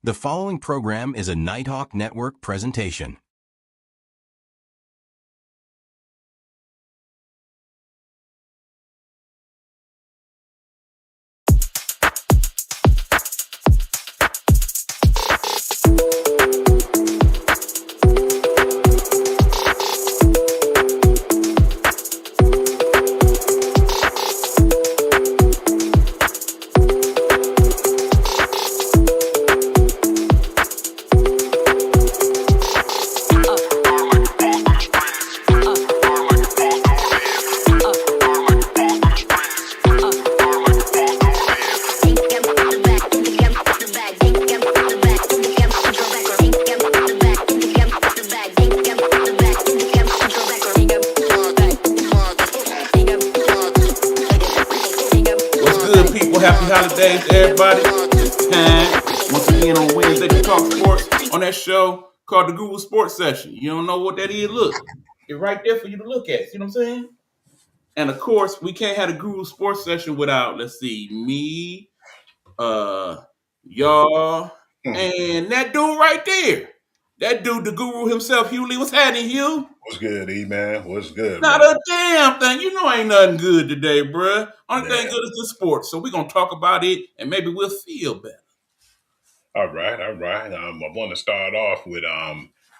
The following program is a Nighthawk Network presentation. Happy holidays to everybody. It's time once again on Wednesday to talk sports on that show called the Guru Sports Session. You don't know what that is? Look, it's right there for you to look at. See what I'm saying? And of course, we can't have the Guru Sports Session without, let's see, me, y'all, and that dude right there. That dude, the Guru himself, Hugh Lee. What's happening, Hugh? What's good, E-Man? What's good, Not man? a damn thing. You know ain't nothing good today, bruh. Only thing good is the sports. So we're going to talk about it, and maybe we'll feel better. All right. I want to start off with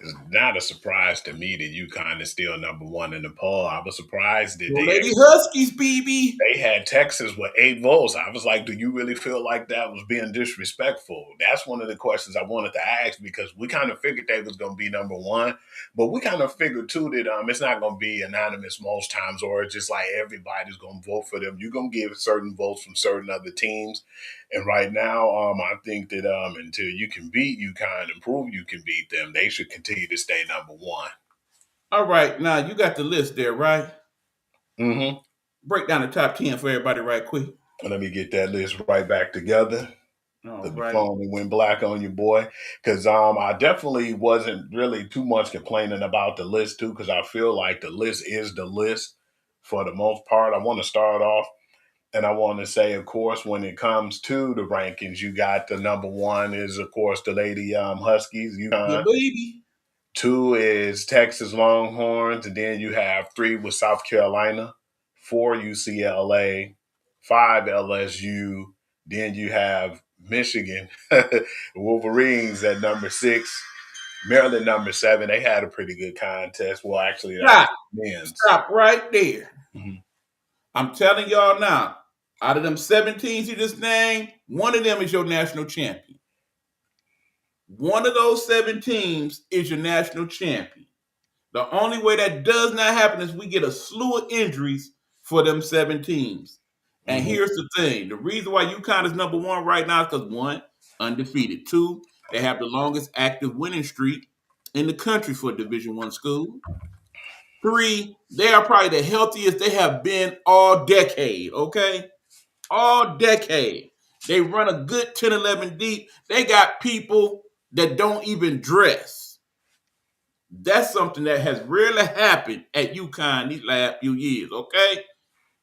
it's not a surprise to me that UConn is still number one in the poll. I was surprised that Lady Huskies, baby. they had Texas with 8 votes. I was like, do you really feel like that was being disrespectful? That's one of the questions I wanted to ask, because we kind of figured they was going to be number one, but we kind of figured too that it's not going to be anonymous most times, or it's just like everybody's going to vote for them. You're going to give certain votes from certain other teams. And right now, I think that until you can beat UConn and prove you can beat them, they should continue to stay number one. All right. Now, you got the list there, right? Mm-hmm. Break down the top 10 for everybody right quick. Let me get that list right back together. The phone went black on you, boy. Because I definitely wasn't really too much complaining about the list, too, because I feel like the list is the list for the most part. I want to start off, and I want to say, of course, when it comes to the rankings, you got the number one is, of course, the Lady Huskies. Yeah, baby. 2 is Texas Longhorns, and then you have 3 with South Carolina, 4 UCLA, 5 LSU. Then you have Michigan Wolverines at number 6, Maryland number 7. They had a pretty good contest. Well, actually, stop right there. Mm-hmm. I'm telling y'all now, out of them 7 teams you just named, one of them is your national champion. One of those 7 teams is your national champion. The only way that does not happen is we get a slew of injuries for them 7 teams. And here's the thing. The reason why UConn is number one right now is because, 1, undefeated. 2, they have the longest active winning streak in the country for a Division I school. 3, they are probably the healthiest they have been all decade, okay? All decade. They run a good 10, 11 deep. They got people that don't even dress. That's something that has rarely happened at UConn these last few years, okay?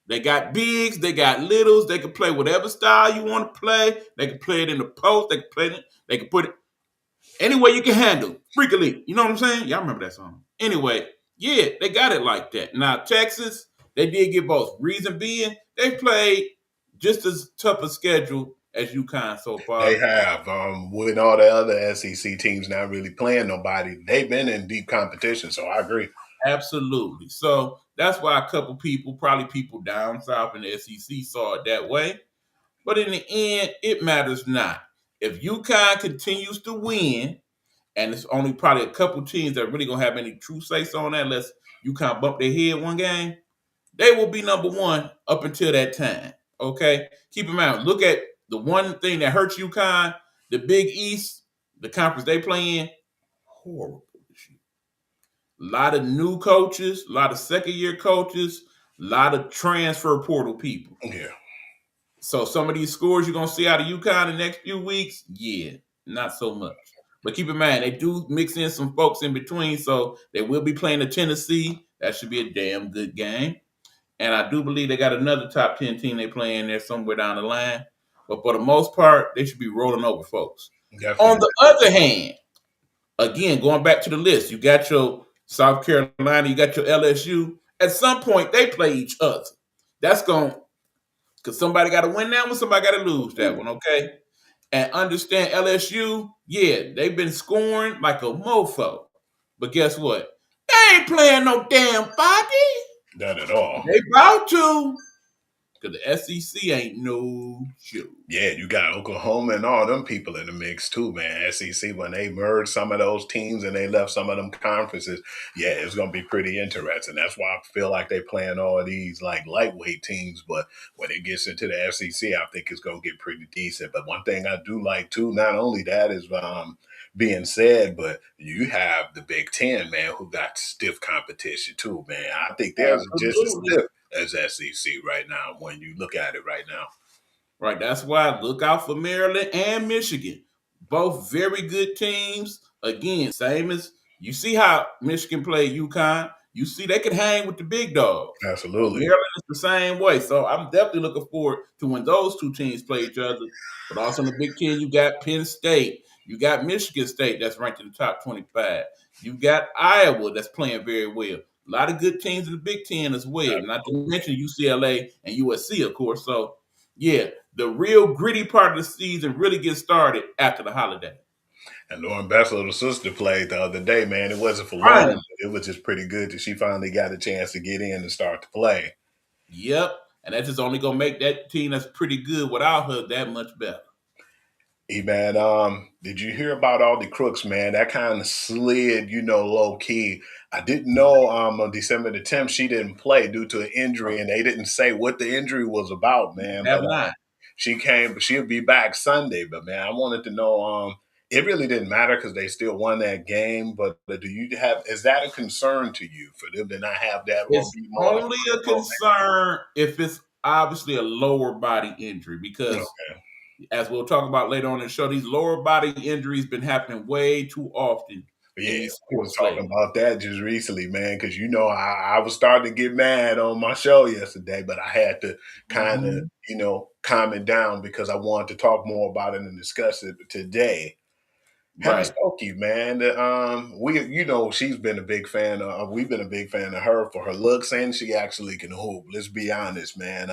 They got bigs, they got littles, they can play whatever style you want to play. They can play it in the post, they can put it any way you can handle. Freakily. You know what I'm saying? Y'all remember that song. Anyway, yeah, they got it like that. Now, Texas, they did get both. Reason being, they played just as tough a schedule as UConn so far. They have. With all the other SEC teams not really playing nobody, they've been in deep competition, so I agree. Absolutely. So that's why a couple people, probably people down south in the SEC, saw it that way. But in the end, it matters not. If UConn continues to win, and it's only probably a couple teams that really going to have any true say-so on that unless UConn bump their head one game, they will be number one up until that time, okay? Keep in mind, look at the one thing that hurts UConn, the Big East, the conference they play in, horrible this year. A lot of new coaches, a lot of second-year coaches, a lot of transfer portal people. Yeah. So some of these scores you're going to see out of UConn in the next few weeks, yeah, not so much. But keep in mind, they do mix in some folks in between, so they will be playing the Tennessee. That should be a damn good game. And I do believe they got another top 10 team they play in there somewhere down the line. But for the most part, they should be rolling over folks. On Definitely. the other hand, again, going back to the list, you got your South Carolina, you got your LSU. At some point, they play each other. That's going because somebody got to win that one, somebody got to lose that one, okay? And understand LSU, yeah, they've been scoring like a mofo. But guess what? They ain't playing no damn body. Not at all. They about to. Because the SEC ain't no show. Yeah, you got Oklahoma and all them people in the mix too, man. SEC, when they merged some of those teams and they left some of them conferences, yeah, it's gonna be pretty interesting. That's why I feel like they playing all these like lightweight teams, but when it gets into the SEC, I think it's gonna get pretty decent. But one thing I do like too, not only that is being said, but you have the Big Ten, man, who got stiff competition too, man. I think they're just as Absolutely. stiff as SEC right now when you look at it right now. Right. That's why look out for Maryland and Michigan. Both very good teams. Again, same as you see how Michigan played UConn. You see they can hang with the big dogs. Absolutely. Maryland is the same way. So I'm definitely looking forward to when those two teams play each other. But also in the Big Ten, you got Penn State. You got Michigan State that's ranked in the top 25. You got Iowa that's playing very well. A lot of good teams in the Big Ten as well. Not to mention UCLA and USC, of course. So, yeah, the real gritty part of the season really gets started after the holiday. And Lauren Bessel, little sister, played the other day, man. It wasn't for long, Finally. but it was just pretty good that she finally got a chance to get in and start to play. Yep. And that's just only going to make that team that's pretty good without her that much better. Hey, man, did you hear about all the crooks, man? That kind of slid, low key. I didn't know on December the 10th she didn't play due to an injury, and they didn't say what the injury was about, man. Have But not. she came, but she'll be back Sunday. But man, I wanted to know. It really didn't matter because they still won that game. But do you have? Is that a concern to you for them to not have that or It's be more? only a concern if it's obviously a lower body injury because, Okay. as we'll talk about later on in the show, these lower body injuries been happening way too often in Yeah, these we was sports talking lately. about that just recently, man. Because I was starting to get mad on my show yesterday, but I had to kind of, Mhm. calm it down because I wanted to talk more about it and discuss it today. Hannah Right. Stokey, man. She's been a big fan of. We've been a big fan of her for her looks, and she actually can hoop. Let's be honest, man.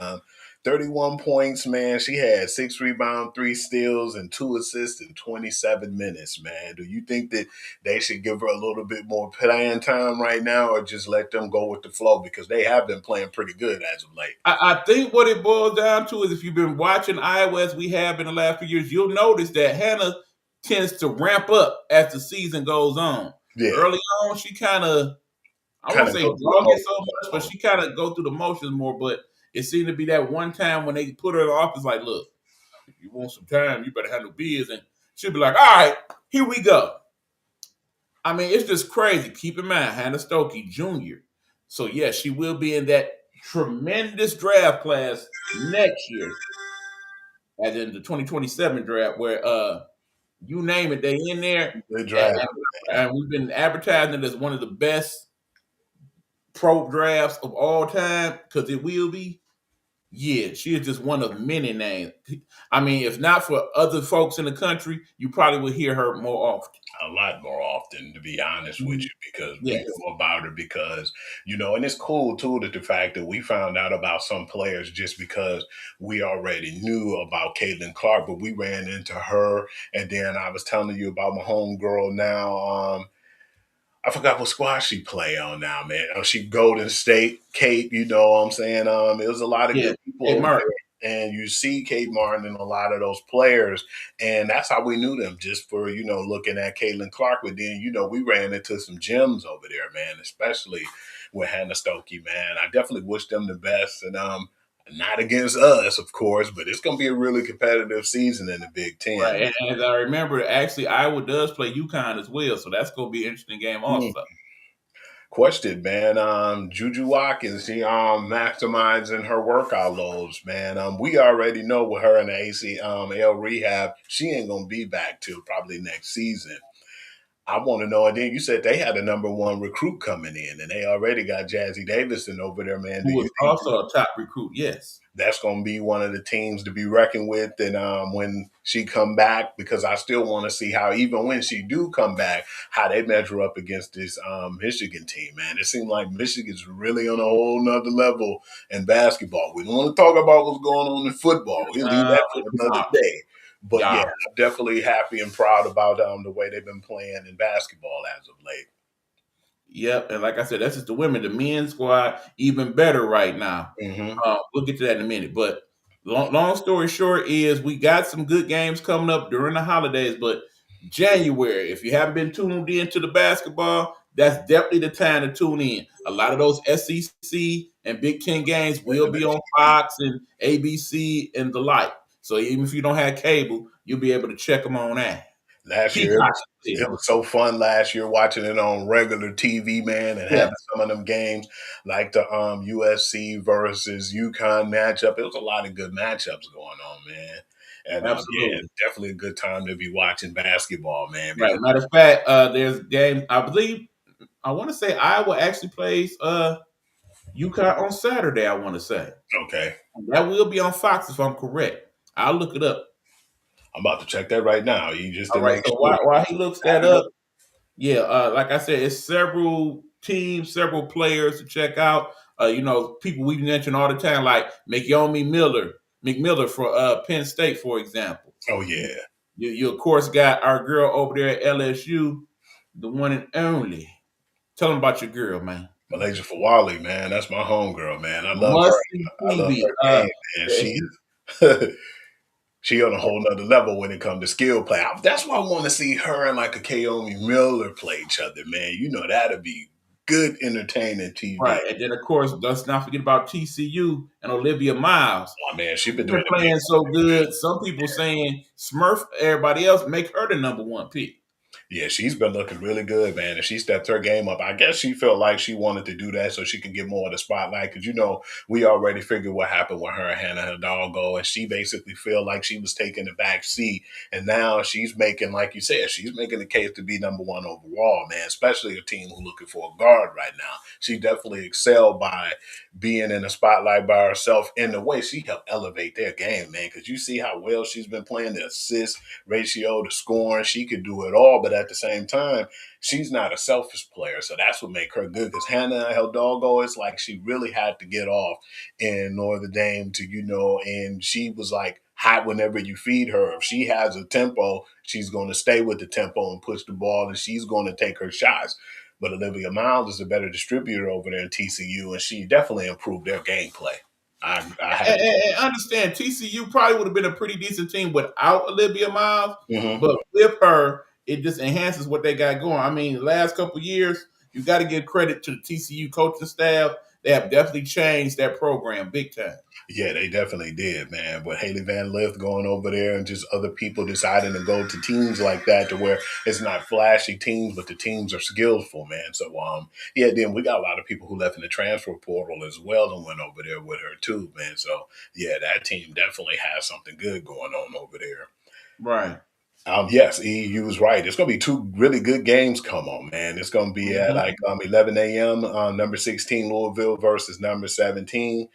31 points, man. She had 6 rebounds, 3 steals, and 2 assists in 27 minutes, man. Do you think that they should give her a little bit more playing time right now, or just let them go with the flow because they have been playing pretty good as of late? I think what it boils down to is if you've been watching Iowa as we have in the last few years, you'll notice that Hannah tends to ramp up as the season goes on. Yeah, Early on, she kind of I kind won't of say go through the dog it so much, but motions. she kind of go through the motions more. But it seemed to be that one time when they put her in the office, like, look, if you want some time, you better handle biz. And she'll be like, all right, here we go. I mean, it's just crazy. Keep in mind, Hannah Stokey Jr. So, yes, she will be in that tremendous draft class next year, as in the 2027 draft, where you name it, they in there. Good And, draft. and we've been advertising it as one of the best pro drafts of all time because it will be. Yeah, she is just one of many names. I mean, if not for other folks in the country, you probably would hear her more often. A lot more often, to be honest with you, because we Yes. know about her because, and it's cool too that the fact that we found out about some players just because we already knew about Caitlin Clark, but we ran into her. And then I was telling you about my homegirl now. I forgot what squad she play on now, man. She Golden State, Kate, you know what I'm saying? It was a lot of Yeah. good people Hey, over Mark. there. And you see Kate Martin and a lot of those players. And that's how we knew them, just for, looking at Caitlin Clark. But then, we ran into some gems over there, man, especially with Hannah Stokey, man. I definitely wish them the best. And not against us, of course, but it's gonna be a really competitive season in the Big Right. Ten. And as I remember, actually, Iowa does play UConn as well. So that's going to be an interesting game also. Question, man. Juju Watkins, she maximizing her workout loads, man. We already know with her in the ACL rehab, she ain't gonna be back till probably next season. I want to know. And then you said they had a number one recruit coming in, and they already got Jazzy Davison over there, man. Do Who you was think also a top recruit. Yes. that's going to be one of the teams to be reckoned with? And when she come back, because I still want to see how, even when she do come back, how they measure up against this Michigan team, man. It seems like Michigan's really on a whole nother level in basketball. We don't want to talk about what's going on in football. We'll leave that for another day. But yeah, Yeah. I'm definitely happy and proud about the way they've been playing in basketball as of late. Yep, and like I said, that's just the women. The men's squad even better right now. Mm-hmm. We'll get to that in a minute. But long story short is we got some good games coming up during the holidays. But January, if you haven't been tuned into the basketball, that's definitely the time to tune in. A lot of those SEC and Big Ten games will be on Fox and ABC and the like. So even if you don't have cable, you'll be able to check them on that. Last year, Peacock. it was so fun last year watching it on regular TV, man, and Yes. having some of them games like the USC versus UConn matchup. It was a lot of good matchups going on, man. And yeah, Absolutely. definitely a good time to be watching basketball, man. Right. Because Matter of fact, there's games. I believe I want to say Iowa actually plays UConn on Saturday. I want to say okay, that will be on Fox if I'm correct. I'll look it up. I'm about to check that right now. You just All to right. make So sure. while he looks that up, yeah, like I said, it's several teams, several players to check out. People we mention all the time, like McMillan for Penn State, for example. Oh yeah, You of course got our girl over there at LSU, the one and only. Tell them about your girl, man. Malaysia Fawali, man. That's my homegirl, man. I love her. Must see I love TV. her game, man. She on a whole nother level when it comes to skill play. That's why I want to see her and like a Kaomi Miller play each other, man. You know, that'd be good entertaining TV. Right. And then, of course, let's not forget about TCU and Olivia Miles. Oh man, she been She's doing been playing so good. Some people saying Smurf, everybody else, make her the number one pick. Yeah, she's been looking really good, man. And she stepped her game up. I guess she felt like she wanted to do that so she could get more of the spotlight. Because, we already figured what happened with her and Hannah Hidalgo. And she basically felt like she was taking the back seat. And now she's making, like you said, she's making the case to be number one overall, man, especially a team who's looking for a guard right now. She definitely excelled by being in the spotlight by herself. In the way she helped elevate their game, man. Because you see how well she's been playing, the assist ratio, the scoring. She could do it all. But at the same time, she's not a selfish player. So that's what make her good. Because Hannah Hidalgo, it's like she really had to get off in Notre Dame and she was like hot whenever you feed her. If she has a tempo, she's going to stay with the tempo and push the ball, and she's going to take her shots. But Olivia Miles is a better distributor over there in TCU, and she definitely improved their gameplay. And understand, TCU probably would have been a pretty decent team without Olivia Miles. Mhm. But with her, it just enhances what they got going. I mean, the last couple of years, you got to give credit to the TCU coaching staff. They have definitely changed that program big time. Yeah, they definitely did, man. But Haley Van Lith going over there and just other people deciding to go to teams like that to where it's not flashy teams, but the teams are skillful, man. So, yeah, then we got a lot of people who left in the transfer portal as well and went over there with her too, man. So, yeah, that team definitely has something good going on over there. Right. Yes, you was right. It's going to be two really good games come on, man. It's going to be at like 11 a.m. Number 16 Louisville versus number 17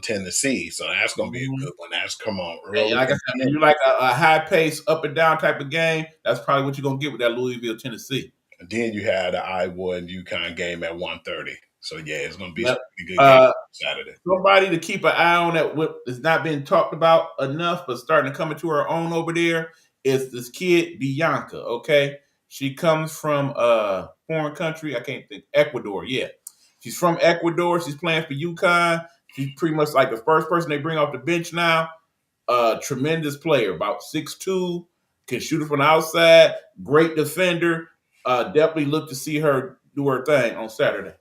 Tennessee. So that's going to be a good one. That's come on early. Like I said, if you like a high pace, up and down type of game, that's probably what you're going to get with that Louisville, Tennessee. And then you had the Iowa and UConn game at 1:30. So yeah, it's going to be a good game Saturday. Somebody to keep an eye on that has not been talked about enough, but starting to come into her own over there is this kid Bianca. Okay, she comes from a foreign country. I can't think Ecuador. Yeah, she's from Ecuador. She's playing for UConn. She's pretty much like the first person they bring off the bench now. Tremendous player, about 6'2", can shoot it from the outside. Great defender. Definitely look to see her do her thing on Saturday.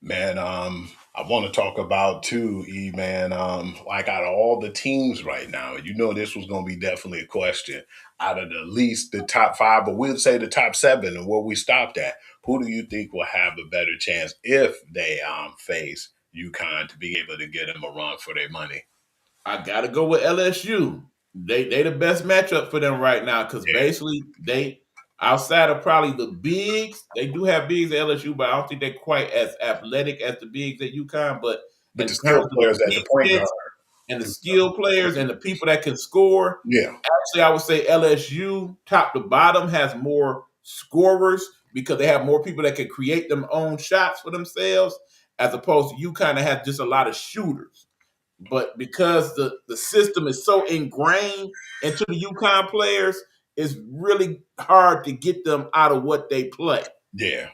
Man, I want to talk about too, man. Like out of all the teams right now, this was going to be definitely a question. Out of at least the top five, but we'll say the top seven and where we stopped at. Who do you think will have a better chance if they face UConn to be able to get them a run for their money? I gotta go with LSU. They the best matchup for them right now because basically they Outside of probably the bigs, they do have bigs at LSU, but I don't think they're quite as athletic as the bigs at UConn. But But the in terms skill of players at the point guard. defense and the skill players and the people that can score, Yeah. actually, I would say LSU, top to bottom, has more scorers because they have more people that can create their own shots for themselves, as opposed to UConn that has just a lot of shooters. But because the system is so ingrained into the UConn players, it's really hard to get them out of what they play. Yeah.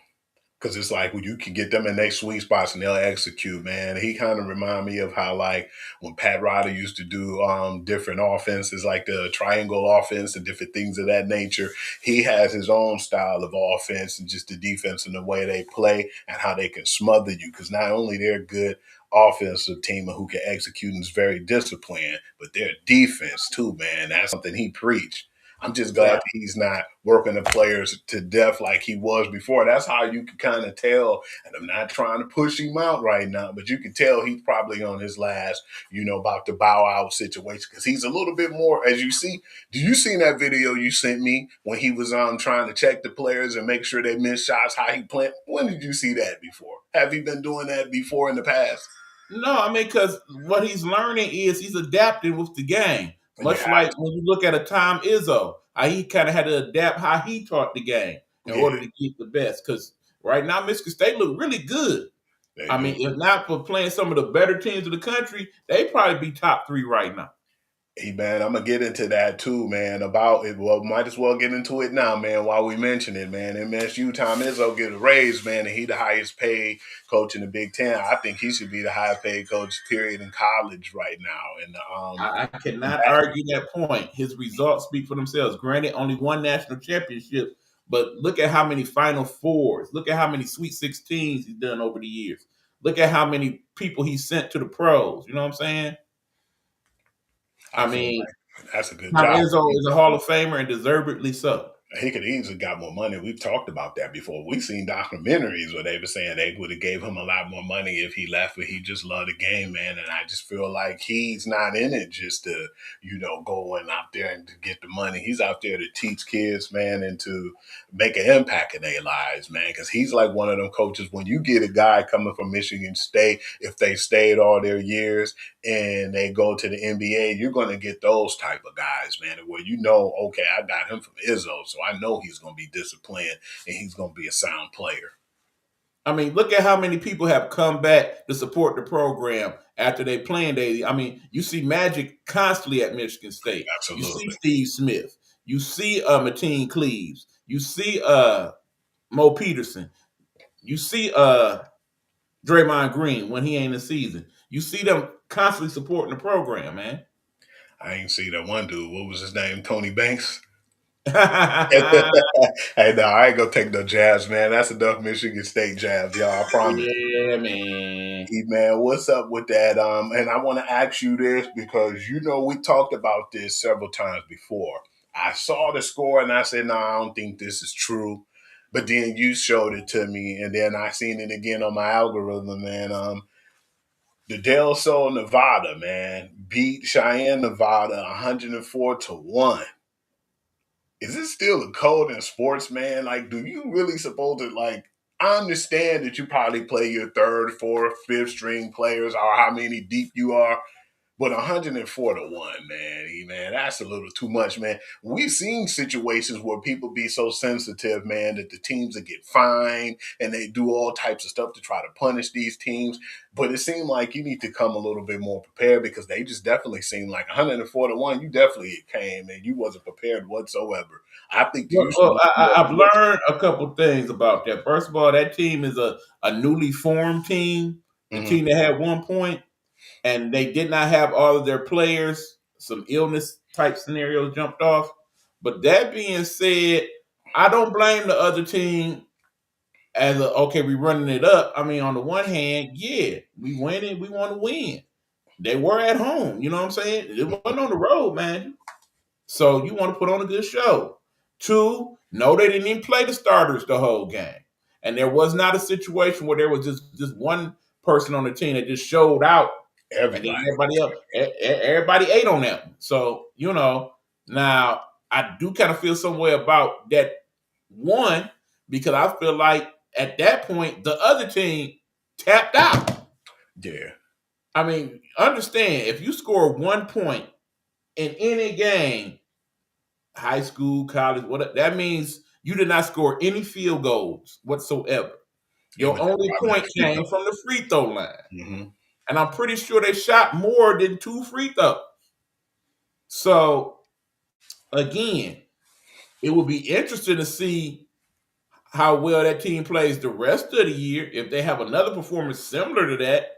Because it's like when you can get them in their sweet spots and they'll execute, man. He kind of remind me of how, like, when Pat Ryder used to do different offenses, like the triangle offense and different things of that nature. He has his own style of offense and just the defense and the way they play and how they can smother you. Because not only they're good offensive team who can execute and is very disciplined, but their defense too, man. That's something he preached. I'm just glad that he's not working the players to death like he was before. That's how you can kind of tell. And I'm not trying to push him out right now, but you can tell he's probably on his last, about to bow out situation because he's a little bit more, as you see. Do you see that video you sent me when he was trying to check the players and make sure they miss shots, how he played? When did you see that before? Have you been doing that before in the past? No, I mean, because what he's learning is he's adapting with the game. Much like when you look at a Tom Izzo, how he kind of had to adapt how he taught the game in order to keep the best. Because right now, Michigan State look really good. I mean, if not for playing some of the better teams of the country, they'd probably be top 3 right now. Hey, man, I'm going to get into that too, man, about it. Well, might as well get into it now, man, while we mention it, man. MSU, Tom Izzo get a raise, man, and he the highest paid coach in the Big Ten. I think he should be the highest paid coach, period, in college right now. And I cannot argue that point. His results speak for themselves. Granted, only one national championship, but look at how many Final Fours. Look at how many Sweet 16s he's done over the years. Look at how many people he sent to the pros. You know what I'm saying? I mean, like that's a good Tom job. Izzo is a Hall of Famer and deservedly so. He could easily got more money. We've talked about that before. We've seen documentaries where they were saying they would have gave him a lot more money if he left, but he just loved the game, man. And I just feel like he's not in it just to, go in out there and to get the money. He's out there to teach kids, man, and to make an impact in their lives, man. Because he's like one of them coaches. When you get a guy coming from Michigan State, if they stayed all their years and they go to the NBA, you're going to get those type of guys, man, where okay, I got him from Izzo, so I know he's going to be disciplined and he's going to be a sound player. I mean, look at how many people have come back to support the program after they playing daily. I mean, you see Magic constantly at Michigan State. Absolutely. You see Steve Smith. You see Mateen Cleaves. You see Mo Peterson. You see Draymond Green when he ain't in season. You see them constantly supporting the program, man. I ain't see that one dude. What was his name? Tony Banks? Hey, no, I ain't gonna take no jabs, man. That's enough Michigan State jabs, y'all. I promise. Yeah, man. Hey, man, what's up with that? And I want to ask you this because we talked about this several times before. I saw the score and I said, no, I don't think this is true. But then you showed it to me, and then I seen it again on my algorithm, man. The Del Sol, Nevada, man, beat Cheyenne, Nevada, 104-1. Is it still a code in sports, man? Like, do you really supposed to, like, I understand that you probably play your third, fourth, fifth string players or how many deep you are, but 104-1, man, that's a little too much, man. We've seen situations where people be so sensitive, man, that the teams that get fined and they do all types of stuff to try to punish these teams. But it seemed like you need to come a little bit more prepared because they just definitely seemed like 104-1. You definitely came and you wasn't prepared whatsoever. I think I've learned a couple things about that. First of all, that team is a newly formed team, the team that had 1 point. And they did not have all of their players. Some illness type scenarios jumped off. But that being said, I don't blame the other team as we running it up. I mean, on the one hand, yeah, we winning, we want to win. They were at home, you know what I'm saying? It wasn't on the road, man. So you want to put on a good show. 2, no, they didn't even play the starters the whole game. And there was not a situation where there was just one person on the team that just showed out. Everybody else, everybody ate on that. So, now I do kind of feel some way about that One, because I feel like at that point the other team tapped out. Yeah. I mean, understand if you score 1 point in any game, high school, college, what that means you did not score any field goals whatsoever. Your Everything only right point back. came from the free throw line. Mm-hmm. And I'm pretty sure they shot more than 2 free throws. So again, it would be interesting to see how well that team plays the rest of the year. If they have another performance similar to that,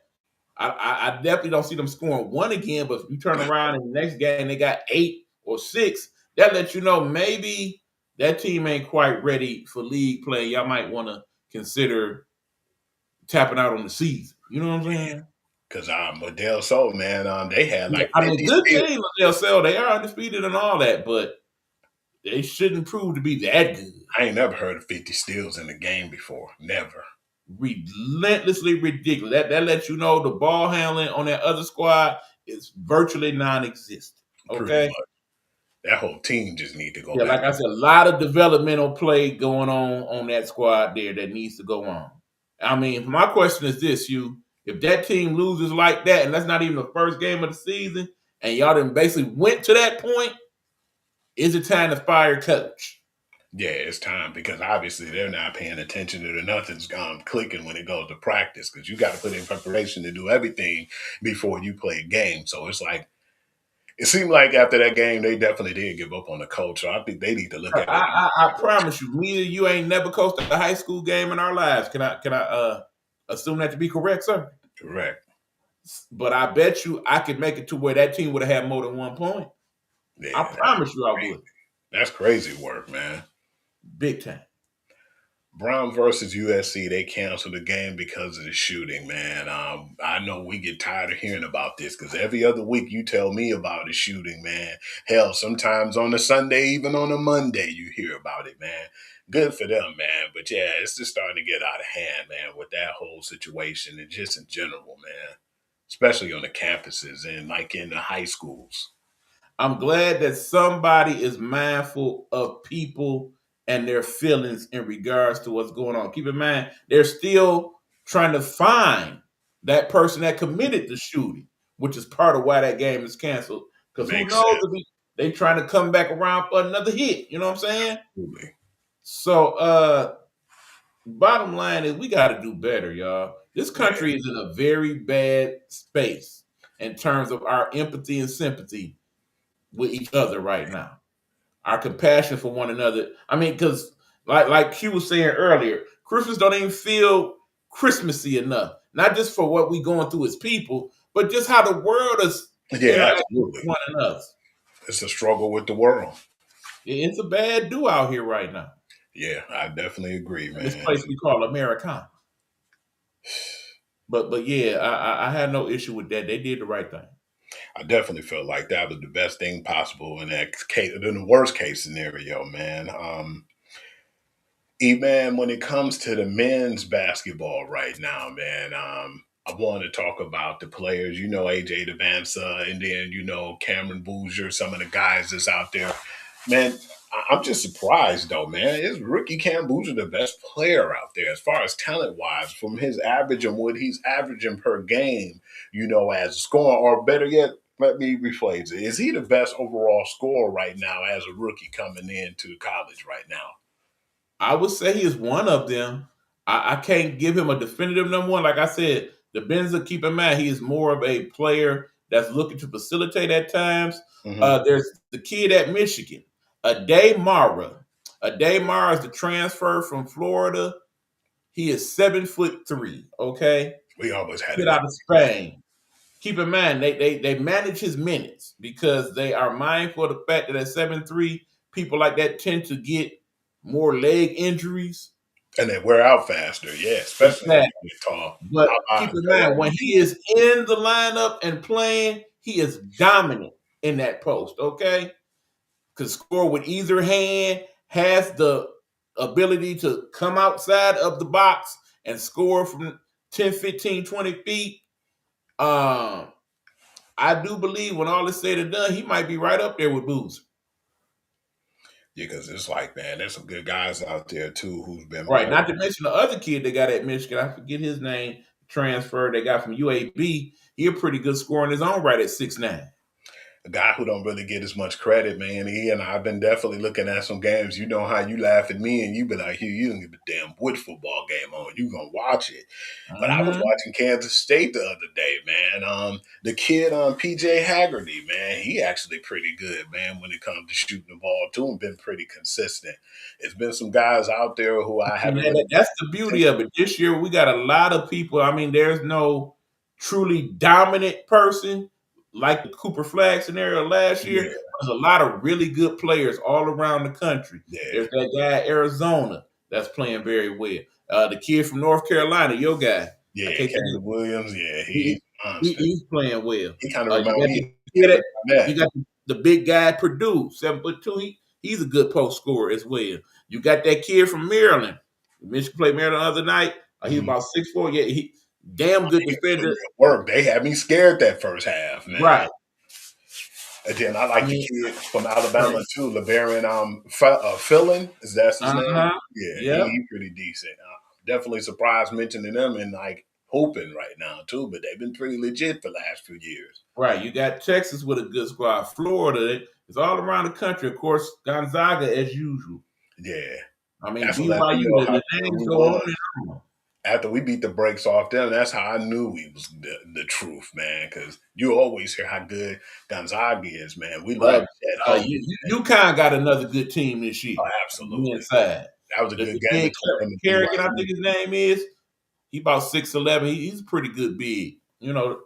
I definitely don't see them scoring 1 again. But if you turn around in the next game, they got 8 or 6. That lets you know maybe that team ain't quite ready for league play. Y'all might want to consider tapping out on the season. You know what I'm saying? Because with Del Sol, man, they had Yeah, like I mean, 50 good steals. team, they'll sell. They are undefeated and all that, but they shouldn't prove to be that good. I ain't never heard of 50 steals in a game before. Never. Relentlessly ridiculous. That lets you know the ball handling on that other squad is virtually non-existent. Pretty Okay. much. That whole team just need to go Yeah, back. like I said, a lot of developmental play going on that squad there that needs to go on. I mean, my question is this: if that team loses like that, and that's not even the first game of the season, and y'all done basically went to that point, is it time to fire coach? Yeah, it's time because obviously they're not paying attention to nothing's clicking when it goes to practice because you got to put in preparation to do everything before you play a game. So it's like it seemed like after that game they definitely did give up on the coach. So I think they need to look at it. I promise you, me and you ain't never coached a high school game in our lives. Can I assume that to be correct, sir? Correct. But I bet you I could make it to where that team would have had more than 1 point. Yeah, I promise you I would. that's crazy work, man. Big time. Brown versus USC, they canceled the game because of the shooting, man. I know we get tired of hearing about this because every other week you tell me about the shooting, man. Hell, sometimes on a Sunday, even on a Monday, you hear about it, man. Good for them, man. But yeah, it's just starting to get out of hand, man, with that whole situation and just in general, man. Especially on the campuses and like in the high schools. I'm glad that somebody is mindful of people and their feelings in regards to what's going on. Keep in mind, they're still trying to find that person that committed the shooting, which is part of why that game is canceled. Because who Makes knows sense. if they trying to come back around for another hit. You know what I'm saying? Absolutely. So bottom line is we got to do better, y'all. This country is in a very bad space in terms of our empathy and sympathy with each other right now. Our compassion for one another. I mean, because like Q was saying earlier, Christmas don't even feel Christmassy enough. Not just for what we going through as people, but just how the world is Yeah, interacting with absolutely. one another. It's a struggle with the world. It's a bad do out here right now. Yeah, I definitely agree, man. This place we call Americana. But yeah, I had no issue with that. They did the right thing. I definitely felt like that was the best thing possible in that case, in the worst case scenario, man. Even when it comes to the men's basketball right now, man, I want to talk about the players. You know, AJ Devansa, and then you know Cameron Boozer, some of the guys that's out there. Man, I'm just surprised though, man. Is rookie Cam Boozer the best player out there as far as talent wise, from his average and what he's averaging per game, you know, as a scorer, or better yet, let me rephrase it. Is he the best overall scorer right now as a rookie coming into college right now? I would say he is one of them. I can't give him a definitive number one. Like I said, the Benza, keep in mind, he is more of a player that's looking to facilitate at times. Hmm. There's the kid at Michigan, Ade Mara. Ade Mara is the transfer from Florida. He is 7'3", okay? We always had Kid it. out of Spain. Keep in mind, they manage his minutes because they are mindful of the fact that at 7'3", people like that tend to get more leg injuries. And they wear out faster, yeah, especially when Exactly. you get tall. But keep in mind, when he is in the lineup and playing, he is dominant in that post, okay? Could score with either hand, has the ability to come outside of the box and score from 10, 15, 20 feet. I do believe when all is said and done, he might be right up there with Boozer. Yeah, because it's like, man, there's some good guys out there too who's been Right. Not to mention the other kid they got at Michigan. I forget his name. Transfer they got from UAB. He a pretty good scorer in his own right at 6'9". a guy who don't really get as much credit, man. He and I've been definitely looking at some games. You know how you laugh at me and you be like, you don't give a damn which football game on. You gonna watch it. But I was Mhm. watching Kansas State the other day, man. The kid on PJ Haggerty, man, he actually pretty good, man, when it comes to shooting the ball too, and been pretty consistent. It's been some guys out there who I And haven't really that's the beauty of it. This year we got a lot of people. I mean, there's no truly dominant person like the Cooper Flag scenario last year. yeah, There's a lot of really good players all around the country. yeah. There's that guy Arizona that's playing very well. The kid from North Carolina, your guy. I Yeah, can't think Caleb Williams, yeah, he, he's a monster. he's playing well. He kind of You remind got me the of kid Taylor at, you Garnett. got the big guy at Purdue, 7'2". He's a good post scorer as well. You got that kid from Maryland. Michigan played Maryland the other night. He's Mhm. about 6'4". Yeah, he damn good He put in defender. work. They had me scared that first half, man. Right. And then I I like the mean, kid from Alabama too, LeBaron Philin, is that's his name? uh-huh. Yeah, Yep. he pretty decent. Definitely surprised mentioning them and like hoping right now too, but they've been pretty legit the last few years. Right. You got Texas with a good squad. Florida, it's all around the country. Of course, Gonzaga as usual. Yeah, I mean, that's what let me BYU, know how the good names we go on was. and on. After we beat the brakes off them, that's how I knew we was the truth, man. Because you always hear how good Gonzaga is, man. We love Right. Chet Holmgren. UConn got another good team this year Oh, on the absolutely. men's side. That was a The good game kid between them and Kerrigan, I BYU. think his name is. He about 6'11". He's pretty good big. You know,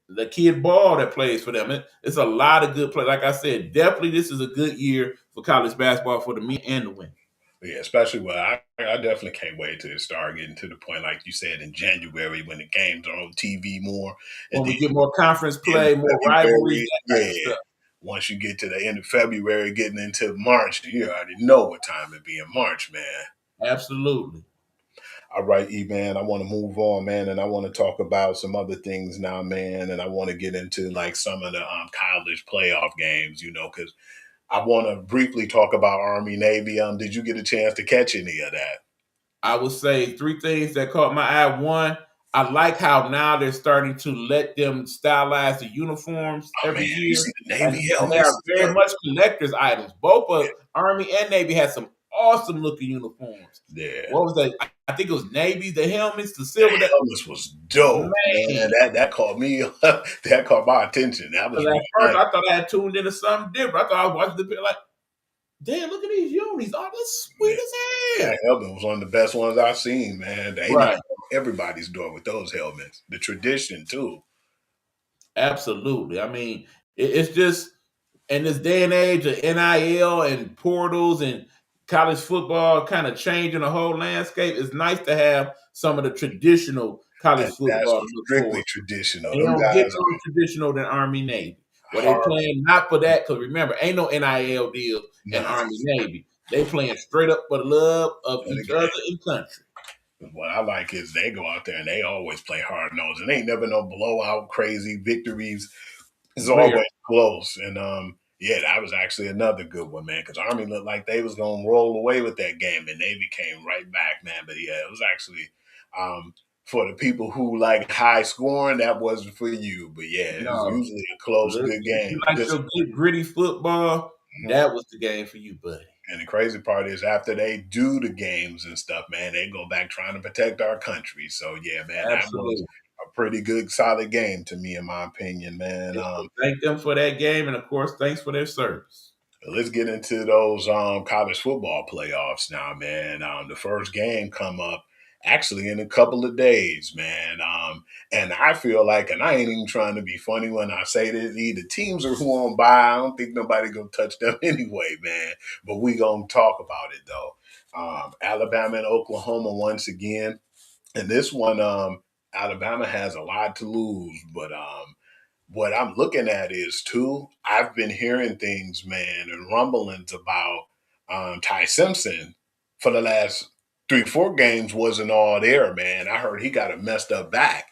the kid Ball that plays for them. It's a lot of good play. Like I said, definitely this is a good year for college basketball for the men and the women. Yeah, especially I definitely can't wait to start getting to the point, like you said, in January when the games are on TV more, and When then we get more conference in play, more rivalries, February, that type of yeah. stuff. Once you get to the end of February, getting into March, you already know what time it be in March, man. Absolutely. All right, E man, I want to move on, man, and I want to talk about some other things now, man, and I want to get into like some of the college playoff games, because I want to briefly talk about Army Navy. Did you get a chance to catch any of that? I would say three things that caught my eye. One, I like how now they're starting to let them stylize the uniforms Oh man, every you year, see the and, Navy and they are helmets and very stuff? much collectors items. Both Army and Navy had some awesome looking uniforms. Yeah. What was that? I think it was Navy, the helmets, the The silver. That helmets was dope, man. man. That caught me. That caught my attention. That was Because at really first nice. I thought I had tuned into something different. I thought I was watching the bit like, damn, look at these unis. Oh, that's sweet Man, as hell. that helmet was one of the best ones I've seen, man. They knocked Right. on everybody's door with those helmets. The tradition too. Absolutely. I mean, it's just in this day and age of NIL and portals and college football kind of changing the whole landscape, it's nice to have some of the traditional college And that's football to look strictly forward to. traditional. They Them don't get guys no traditional than Army Navy. are Where they hard. playing not for that, because remember, ain't no NIL deal in Nah, Army Navy. They playing straight up for the love of and each other again, and country. what I like is they go out there and they always play hard nosed. And ain't never no blowout crazy victories. It's Rare. always close. And yeah, that was actually another good one, man. Because Army looked like they was gonna roll away with that game, and Navy came right back, man. But yeah, it was actually for the people who like high scoring, that wasn't for you. But yeah, it was No. usually a close, Listen, good if you game. like your good gritty football, that was the game for you, buddy. And the crazy part is after they do the games and stuff, man, they go back trying to protect our country. So yeah, man, that was Absolutely. a pretty good, solid game to me, in my opinion, man. Yeah, so thank them for that game, and of course, thanks for their service. Let's get into those college football playoffs now, man. The first game come up actually in a couple of days, man. And I feel like, and I ain't even trying to be funny when I say this, the teams are who on by. I don't think nobody gonna touch them anyway, man. But we gonna talk about it though. Alabama and Oklahoma once again, and this one, Alabama has a lot to lose, but what I'm looking at is too, I've been hearing things, man, and rumblings about Ty Simpson for the last 3, 4 games wasn't all there, man. I heard he got a messed up back.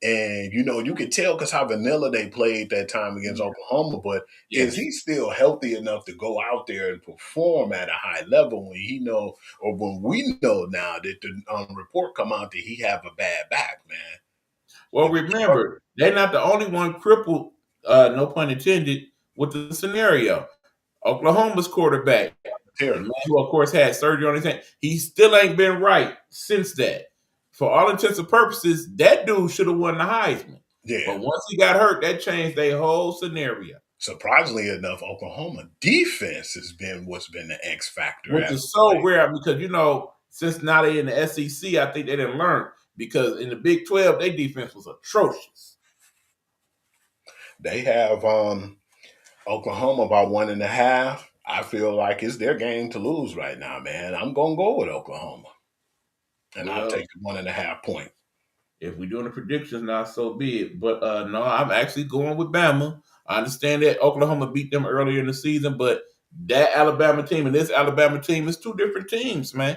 And, you could tell because how vanilla they played that time against Oklahoma, but is Yes. he still healthy enough to go out there and perform at a high level when we know now that the report come out that he have a bad back, man? Well, remember, they're not the only one crippled, no pun intended, with the scenario. Oklahoma's quarterback, the man who, of course, had surgery on his hand, he still ain't been right since that. For all intents and purposes, that dude should have won the Heisman. Yeah. But once he got hurt, that changed their whole scenario. Surprisingly enough, Oklahoma defense has been what's been the X factor. Which is so rare because, since now they're in the SEC, I think they didn't learn because in the Big 12, their defense was atrocious. They have Oklahoma by 1.5. I feel like it's their game to lose right now, man. I'm going to go with Oklahoma. And I'll take the 1.5 point. If we're doing the predictions now, so be it. But no, I'm actually going with Bama. I understand that Oklahoma beat them earlier in the season, but that Alabama team and this Alabama team is two different teams, man.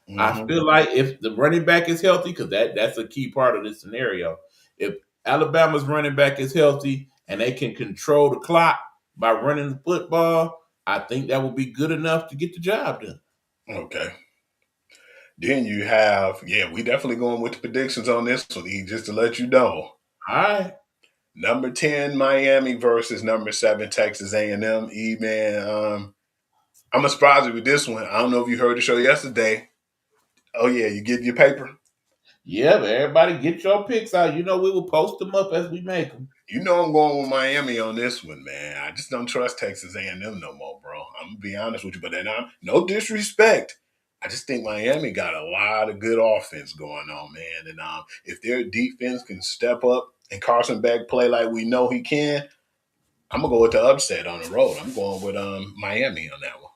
Mm-hmm. I feel like if the running back is healthy, because that's a key part of this scenario. If Alabama's running back is healthy and they can control the clock by running the football, I think that will be good enough to get the job done. Okay. Then you have, we definitely going with the predictions on this one, just to let you know. All right. Number 10, Miami versus number 7, Texas A&M. Man, I'm surprised with this one. I don't know if you heard the show yesterday. Oh, yeah, you get your paper? Yeah, but everybody get your picks out. We will post them up as we make them. I'm going with Miami on this one, man. I just don't trust Texas A&M no more, bro. I'm going to be honest with you. But then no disrespect. I just think Miami got a lot of good offense going on, man. And if their defense can step up and Carson Beck play like we know he can, I'm going to go with the upset on the road. I'm going with Miami on that one.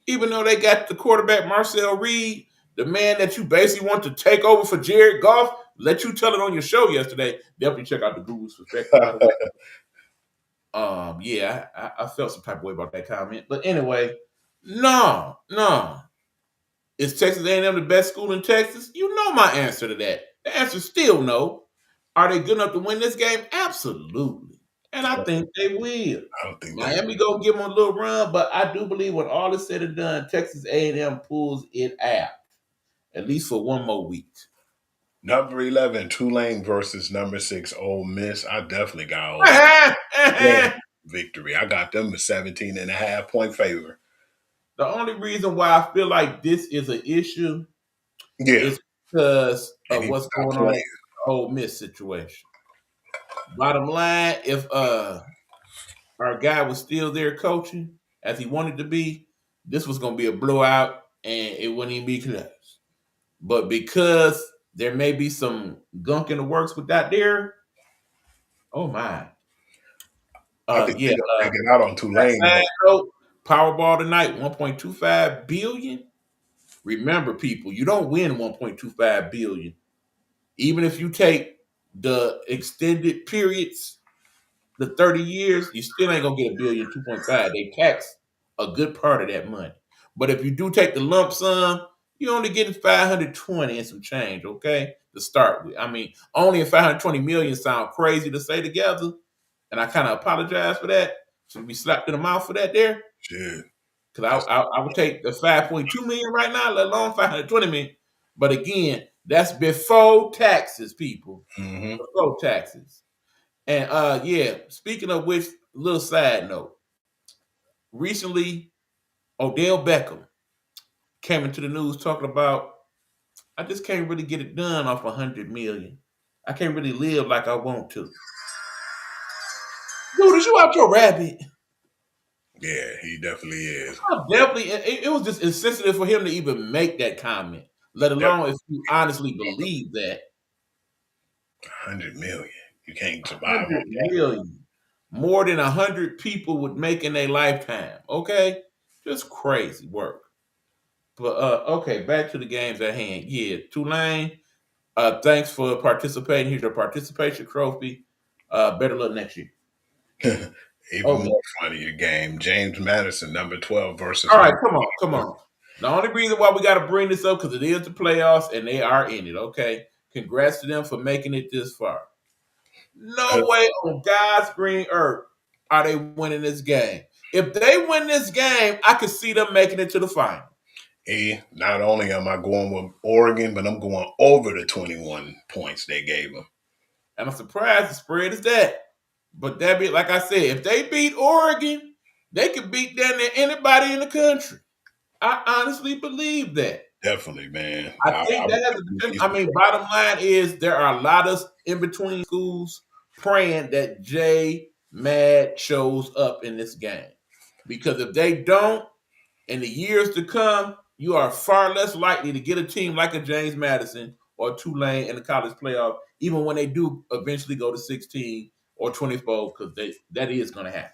Even though they got the quarterback, Marcel Reed, the man that you basically want to take over for Jared Goff, let you tell it on your show yesterday. Definitely check out the Google's perspective. I felt some type of way about that comment. But anyway, no. Is Texas A&M the best school in Texas? You know my answer to that. The answer is still no. Are they good enough to win this game? Absolutely. And I think they will. I don't think Miami gonna give them a little run, but I do believe when all is said and done, Texas A&M pulls it out, at least for one more week. Number 11, Tulane versus number 6, Ole Miss. I definitely got Ole Miss victory. I got them a 17.5 point favor. The only reason why I feel like this is an issue is because of what's going on in the Ole Miss situation. Bottom line, if our guy was still there coaching as he wanted to be, this was going to be a blowout and it wouldn't even be close. But because there may be some gunk in the works with that there, oh my. I think they're going to take it out on Tulane. Powerball tonight, $1.25 billion. Remember, people, you don't win $1.25 billion. Even if you take the extended periods, the 30 years, you still ain't gonna get $1 billion, 2.5. They tax a good part of that money. But if you do take the lump sum, you're only getting 520 and some change, okay? To start with. I mean, only a 520 million sound crazy to say together. And I kind of apologize for that. Should we slapped in the mouth for that there? Shit. Because I would take the 5.2 million right now, let alone 520 million. But again, that's before taxes, people. Mm-hmm. Before taxes. And speaking of which, little side note. Recently, Odell Beckham came into the news talking about, I just can't really get it done off 100 million. I can't really live like I want to. Dude, is you out your rabbit? Yeah, he definitely is. It was just insensitive for him to even make that comment, let alone if you honestly believe that. 100 million. You can't survive on that. Million. More than 100 people would make in a lifetime. Okay? Just crazy work. But okay, back to the games at hand. Yeah, Tulane, thanks for participating. Here's your participation trophy. Better luck next year. Even more funny a game. James Madison, number 12 versus. All right, come on. The only reason why we got to bring this up because it is the playoffs and they are in it. Okay, congrats to them for making it this far. No way on God's green earth are they winning this game. If they win this game, I could see them making it to the final. Not only am I going with Oregon, but I'm going over the 21 points they gave them. And I'm surprised the spread is that. But that be like I said, if they beat Oregon, they could beat down there anybody in the country. I honestly believe that. Definitely, man. I think that has a potential. I mean, bottom line is there are a lot of in-between schools praying that Jay Mad shows up in this game. Because if they don't, in the years to come, you are far less likely to get a team like a James Madison or Tulane in the college playoff, even when they do eventually go to 16 or 24, because that is going to happen.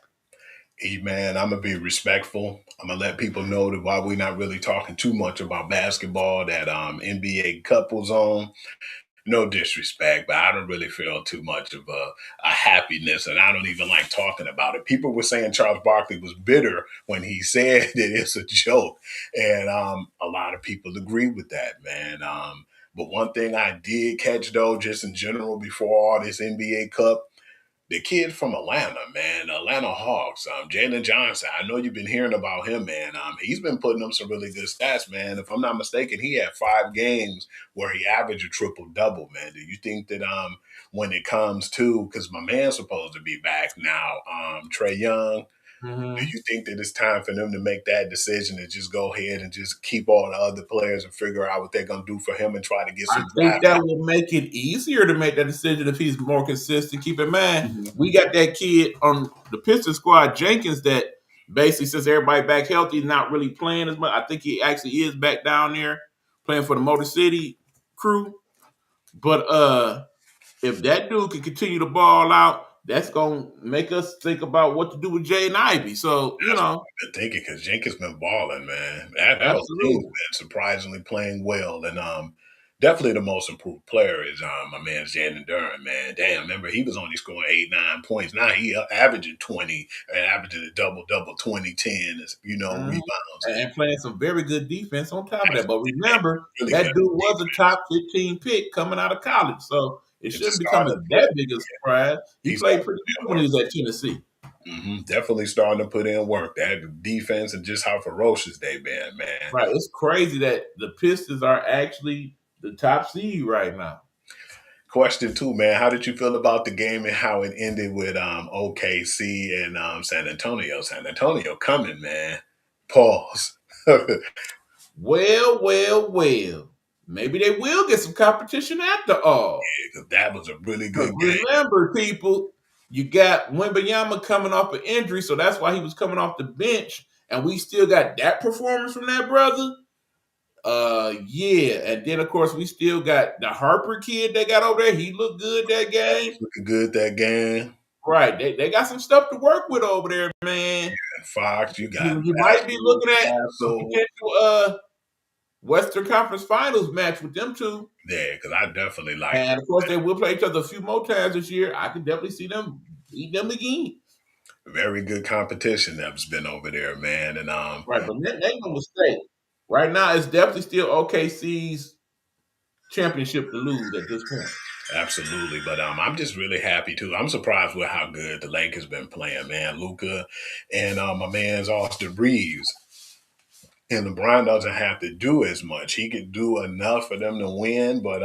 Man, I'm gonna be respectful. I'm gonna let people know that while we're not really talking too much about basketball, that NBA Cup was on. No disrespect, but I don't really feel too much of a happiness, and I don't even like talking about it. People were saying Charles Barkley was bitter when he said that it's a joke, and a lot of people agree with that, man. But one thing I did catch though, just in general, before all this NBA Cup, the kid from Atlanta, man, Atlanta Hawks, Jalen Johnson. I know you've been hearing about him, man. He's been putting up some really good stats, man. If I'm not mistaken, he had 5 games where he averaged a triple double, man. Do you think that when it comes to, because my man's supposed to be back now, Trae Young, do you think that it's time for them to make that decision and just go ahead and just keep all the other players and figure out what they're going to do for him and try to get I some think draft? that will make it easier to make that decision if he's more consistent. Keep in mind, we got that kid on the Pistons squad, Jenkins, that basically, since everybody back healthy, not really playing as much. I think he actually is back down there playing for the Motor City crew. But if that dude can continue to ball out, that's going to make us think about what to do with Jaden Ivey. So, That's what I've been thinking, because Jenkins been balling, man. That whole team's absolutely. been surprisingly playing well, and definitely the most improved player is my man Jalen Duren, man. Damn, remember he was only scoring 8-9 points. Now he averaging 20 and averaging a double 20-10, Mhm. rebounds. And playing some very good defense on top of that. But Yeah, remember, really that good dude was a defense. top 15 pick coming out of college. So it It's a shouldn't become starting. that big a surprise. He He's played starting pretty to good put when in he work. was at Tennessee. Definitely starting to put in work. That defense and just how ferocious they've been, man. Right. It's crazy that the Pistons are actually the top seed right now. Question 2, man. How did you feel about the game and how it ended with OKC and San Antonio? San Antonio coming, man. Pause. Well. Maybe they will get some competition after all. Because that was a really Because good game. remember, people, you got Wembanyama coming off an injury, so that's why he was coming off the bench, and we still got that performance from that brother. Yeah, and then of course we still got the Harper kid they got over there. He looked good that game. Looking good that game. Right, they got some stuff to work with over there, man. And Fox, you got You might be looking at a Castle. potential Western Conference Finals match with them two. Yeah, because I definitely like it. And of course, they will play each other a few more times this year. I can definitely see them beat them again. Very good competition that's been over there, man. And Right, but make no mistake. Right now, it's definitely still OKC's championship to lose at this point. absolutely. But I'm just really happy too. I'm surprised with how good the Lakers been playing, man. Luka and my man's Austin Reeves. And LeBron doesn't have to do as much. He could do enough for them to win. But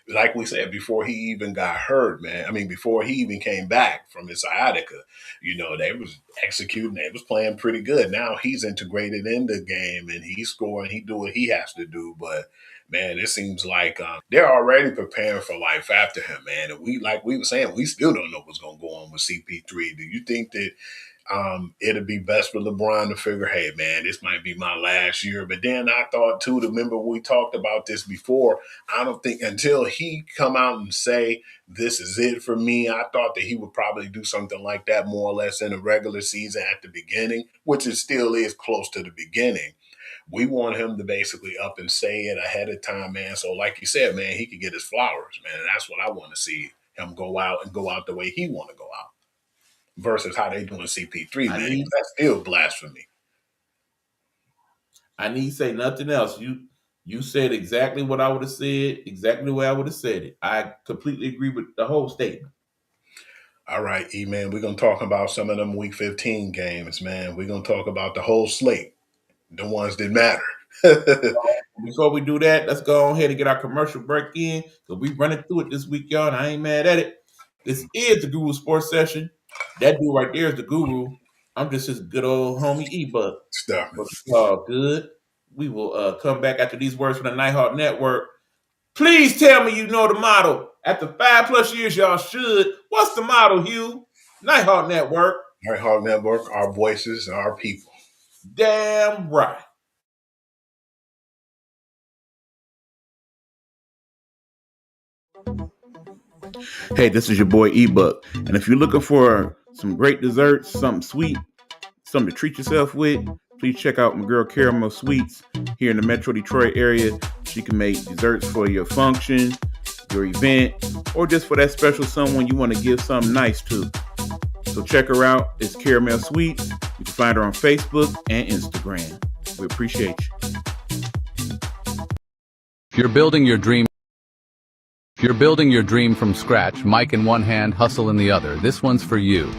like we said, before he even got hurt, man, I mean, before he even came back from his sciatica, they was executing, they was playing pretty good. Now he's integrated in the game and he's scoring, he do what he has to do. But man, it seems like they're already preparing for life after him, man. And like we were saying, we still don't know what's going to go on with CP3. Do you think that it'd be best for LeBron to figure, hey, man, this might be my last year? But then I thought, too, remember we talked about this before, I don't think until he come out and say, this is it for me, I thought that he would probably do something like that more or less in a regular season at the beginning, which it still is close to the beginning. We want him to basically up and say it ahead of time, man. So like you said, man, he could get his flowers, man. And that's what I want to see him go out the way he want to go out versus how they doing CP3, man. That's still blasphemy. I need to say nothing else. You said exactly what I would have said, exactly the way I would have said it. I completely agree with the whole statement. All right, E-Man, we're going to talk about some of them Week 15 games, man. We're going to talk about the whole slate, the ones that matter. Before we do that, let's go ahead and get our commercial break in because we running through it this week, y'all, and I ain't mad at it. This is the Guru Sports Session. That dude right there is the Guru. I'm just his good old homie E-Buck. Stuff. But it's all good. We will come back after these words from the Nighthawk Network. Please tell me you know the motto. After 5+ years, y'all should. What's the motto, Hugh? Nighthawk Network. Nighthawk Network, our voices and our people. Damn right. Hey, this is your boy E-Buck. And if you're looking for some great desserts, something sweet, something to treat yourself with, please check out my girl Caramel Sweets here in the Metro Detroit area. She can make desserts for your function, your event, or just for that special someone you want to give something nice to. So check her out. It's Caramel Sweets. You can find her on Facebook and Instagram. We appreciate you. If you're building your dream from scratch, mic in one hand, hustle in the other, this one's for you.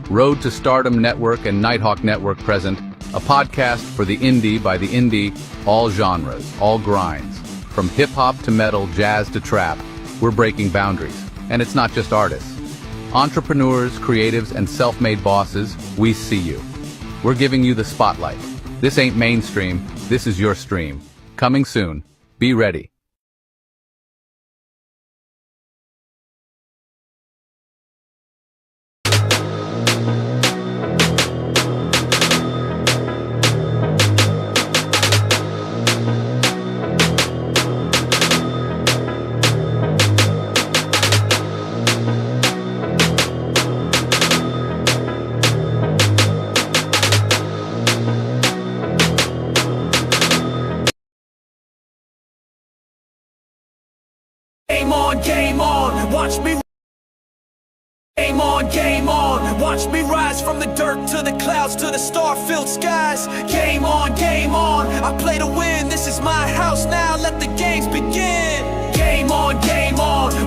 Road to Stardom Network and Nighthawk Network present a podcast for the indie by the indie, all genres, all grinds. From hip-hop to metal, jazz to trap, we're breaking boundaries. And it's not just artists. Entrepreneurs, creatives, and self-made bosses, we see you. We're giving you the spotlight. This ain't mainstream, this is your stream. Coming soon. Be ready. Game on, watch me. Game on, watch me rise from the dirt to the clouds to the star-filled skies. Game on, I play to win, this is my house now, let the games begin. Game on,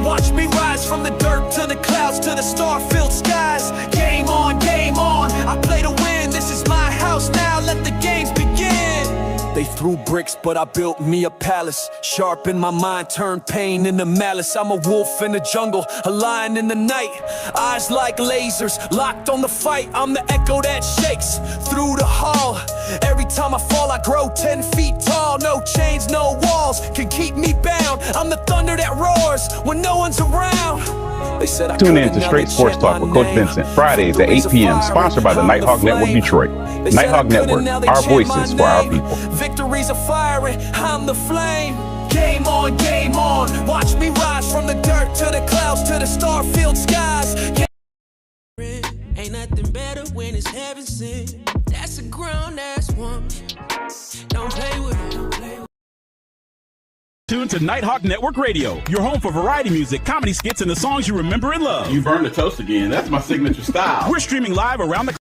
watch me rise from the dirt to the clouds to the star-filled skies. Game on, I play to win, this is my house now, let the games begin. They threw bricks, but I built me a palace. Sharp in my mind, turned pain into malice. I'm a wolf in the jungle, a lion in the night. Eyes like lasers, locked on the fight. I'm the echo that shakes through the hall. Every time I fall, I grow 10 feet tall. No chains, no walls can keep me bound. I'm the thunder that roars when no one's around. They said I Tune in to Straight Sports Talk with Coach Vincent, Fridays at 8 p.m., sponsored by the Nighthawk Network Detroit. Nighthawk Network, our voices for our people. Victories are firing, I'm the flame. Game on, watch me rise from the dirt to the clouds to the star-filled skies. Ain't nothing better when it's heaven sent. That's a grown-ass woman. Don't play with it, don't play with it. Tune to Nighthawk Network Radio, your home for variety music, comedy skits, and the songs you remember and love. You burned the toast again. That's my signature style. We're streaming live around the...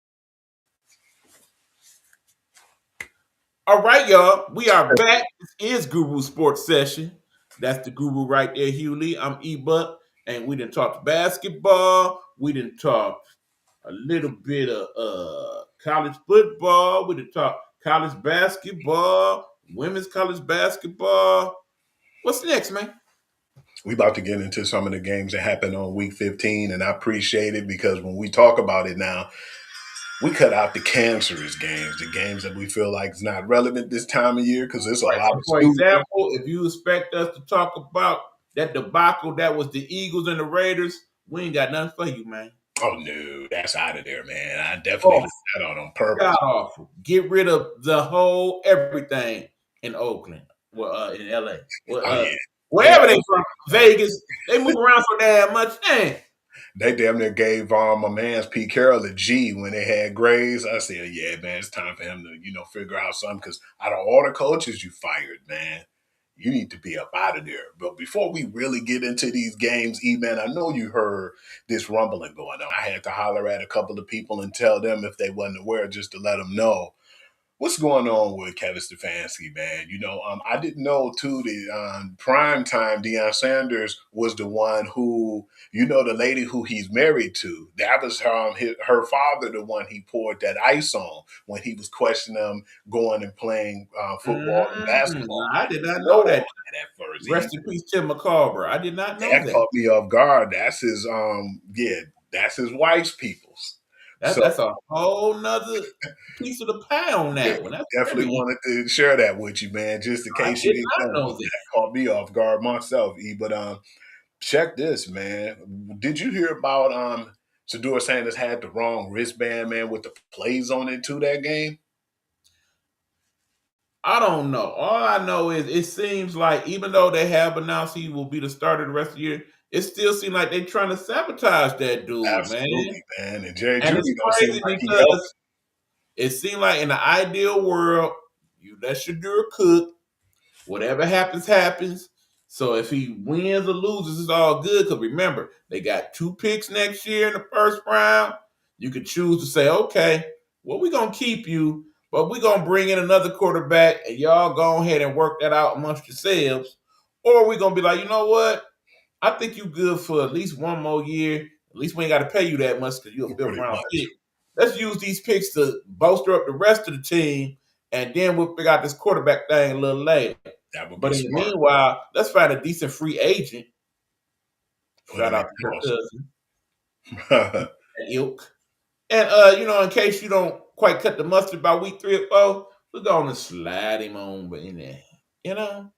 All right, y'all. We are back. This is Guru Sports Session. That's the Guru right there, Hugh Lee. I'm E-Buck, and we done talked basketball. We done talked a little bit of college football. We done talked college basketball, women's college basketball. What's next, man? We about to get into some of the games that happened on Week 15, and I appreciate it because when we talk about it now, we cut out the cancerous games, the games that we feel like is not relevant this time of year because there's a lot of For example, if you expect us to talk about that debacle that was the Eagles and the Raiders, we ain't got nothing for you, man. Oh, no, that's out of there, man. I definitely left that on purpose. God awful. Get rid of the whole everything in Oakland, in L.A. Wherever they from, Vegas, they move around so damn much. Dang. They damn near gave my man's Pete Carroll a G when they had grades. I said, yeah, man, it's time for him to, figure out something because out of all the coaches you fired, man, you need to be up out of there. But before we really get into these games, E-Man, I know you heard this rumbling going on. I had to holler at a couple of people and tell them if they wasn't aware just to let them know. What's going on with Kevin Stefanski, man? I didn't know too that prime time Deion Sanders was the one who, the lady who he's married to. That was her father, the one he poured that ice on when he was questioning him going and playing football and basketball. I did not know that. At first, Rest in peace, Tim McCarver. I did not know that that. caught me off guard. That's his that's his wife's people's. That's a whole nother piece of the pie on that one. That's definitely wanted to share that with you, man, just in case you didn't know. That caught me off guard myself, E. But check this, man. Did you hear about Shedeur Sanders had the wrong wristband, man, with the plays on it to that game? I don't know. All I know is it seems like even though they have announced he will be the starter the rest of the year, it still seems like they're trying to sabotage that dude, Absolutely, man. And Jerry and Jeudy it's crazy like because it seemed like in the ideal world, you let Shedeur cook. Whatever happens, happens. So if he wins or loses, it's all good. Because remember, they got 2 picks next year in the first round. You could choose to say, okay, well, we're going to keep you, but we're going to bring in another quarterback, and y'all go ahead and work that out amongst yourselves. Or we're going to be like, you know what? I think you're good for at least one more year. At least we ain't got to pay you that much because you're a fifth-round pick. Let's use these picks to bolster up the rest of the team, and then we'll figure out this quarterback thing a little later. But in the meanwhile, let's find a decent free agent. Shout out to her cousin. Ilk. And, in case you don't quite cut the mustard by week 3 or 4, we're going to slide him on in there,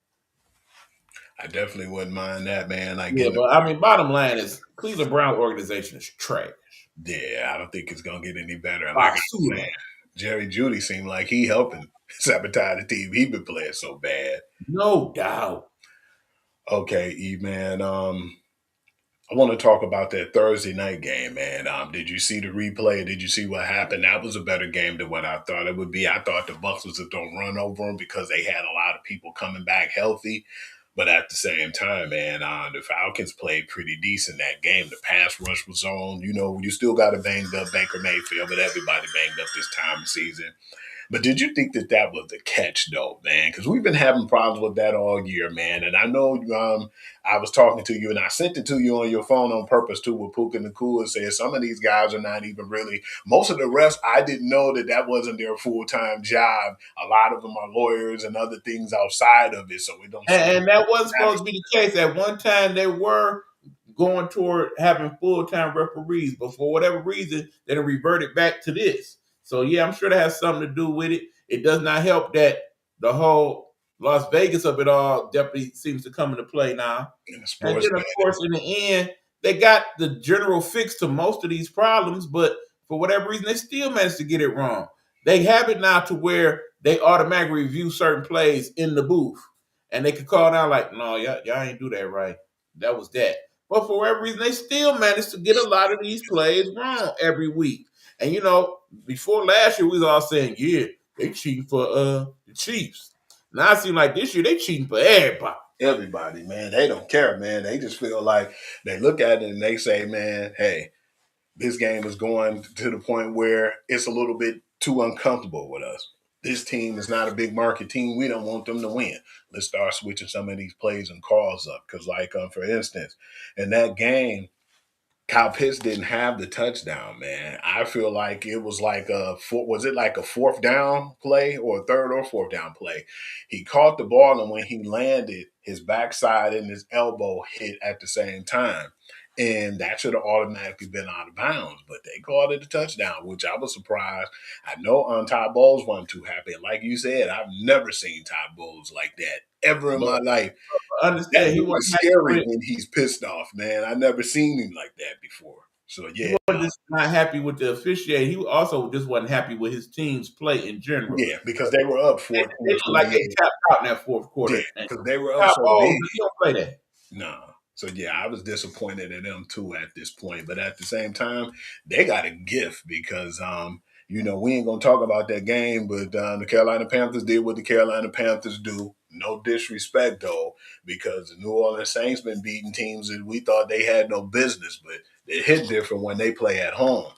I definitely wouldn't mind that, man. But bottom line is Cleveland Browns organization is trash. Yeah, I don't think it's going to get any better. Like Jerry Jeudy seemed like he helping sabotage the team. He been playing so bad. No doubt. Okay, E, man. I want to talk about that Thursday night game, man. Did you see the replay? Did you see what happened? That was a better game than what I thought it would be. I thought the Bucs was just going to run over them because they had a lot of people coming back healthy. But at the same time, man, the Falcons played pretty decent that game. The pass rush was on. You still got a banged up Baker Mayfield, but everybody banged up this time of season. But did you think that was the catch, though, man? Because we've been having problems with that all year, man. And I know I was talking to you, and I sent it to you on your phone on purpose, too, with Puka Nacua said some of these guys are not even really – most of the rest, I didn't know that wasn't their full-time job. A lot of them are lawyers and other things outside of it, so it don't – And that wasn't supposed to be the case. At one time, they were going toward having full-time referees, but for whatever reason, they reverted back to this. So, yeah, I'm sure that has something to do with it. It does not help that the whole Las Vegas of it all definitely seems to come into play now. And then, of course, in the end, they got the general fix to most of these problems, but for whatever reason, they still managed to get it wrong. They have it now to where they automatically review certain plays in the booth, and they could call down like, no, y'all ain't do that right. That was that. But for whatever reason, they still managed to get a lot of these plays wrong every week. And, before last year, we was all saying, yeah, they cheating for the Chiefs. Now it seems like this year they cheating for everybody. Everybody, man. They don't care, man. They just feel like they look at it and they say, man, hey, this game is going to the point where it's a little bit too uncomfortable with us. This team is not a big market team. We don't want them to win. Let's start switching some of these plays and calls up. Because, for instance, in that game, Kyle Pitts didn't have the touchdown, man. I feel like it was like a fourth down play or a third or fourth down play? He caught the ball, and when he landed, his backside and his elbow hit at the same time. And that should have automatically been out of bounds. But they called it a touchdown, which I was surprised. I know Todd Bowles wasn't too happy. And like you said, I've never seen Todd Bowles like that ever in my life. Understand, he was scary when he's pissed off, man. I never seen him like that before. So, yeah. He wasn't just not happy with the officiating. He also just wasn't happy with his team's play in general. Yeah, because they were up 4 like they tapped out in that fourth quarter. Yeah, because they were up so big. He don't play that. No. So, yeah, I was disappointed in them, too, at this point. But at the same time, they got a gift because, we ain't going to talk about that game, but the Carolina Panthers did what the Carolina Panthers do. No disrespect, though, because the New Orleans Saints been beating teams that we thought they had no business, but it hit different when they play at home.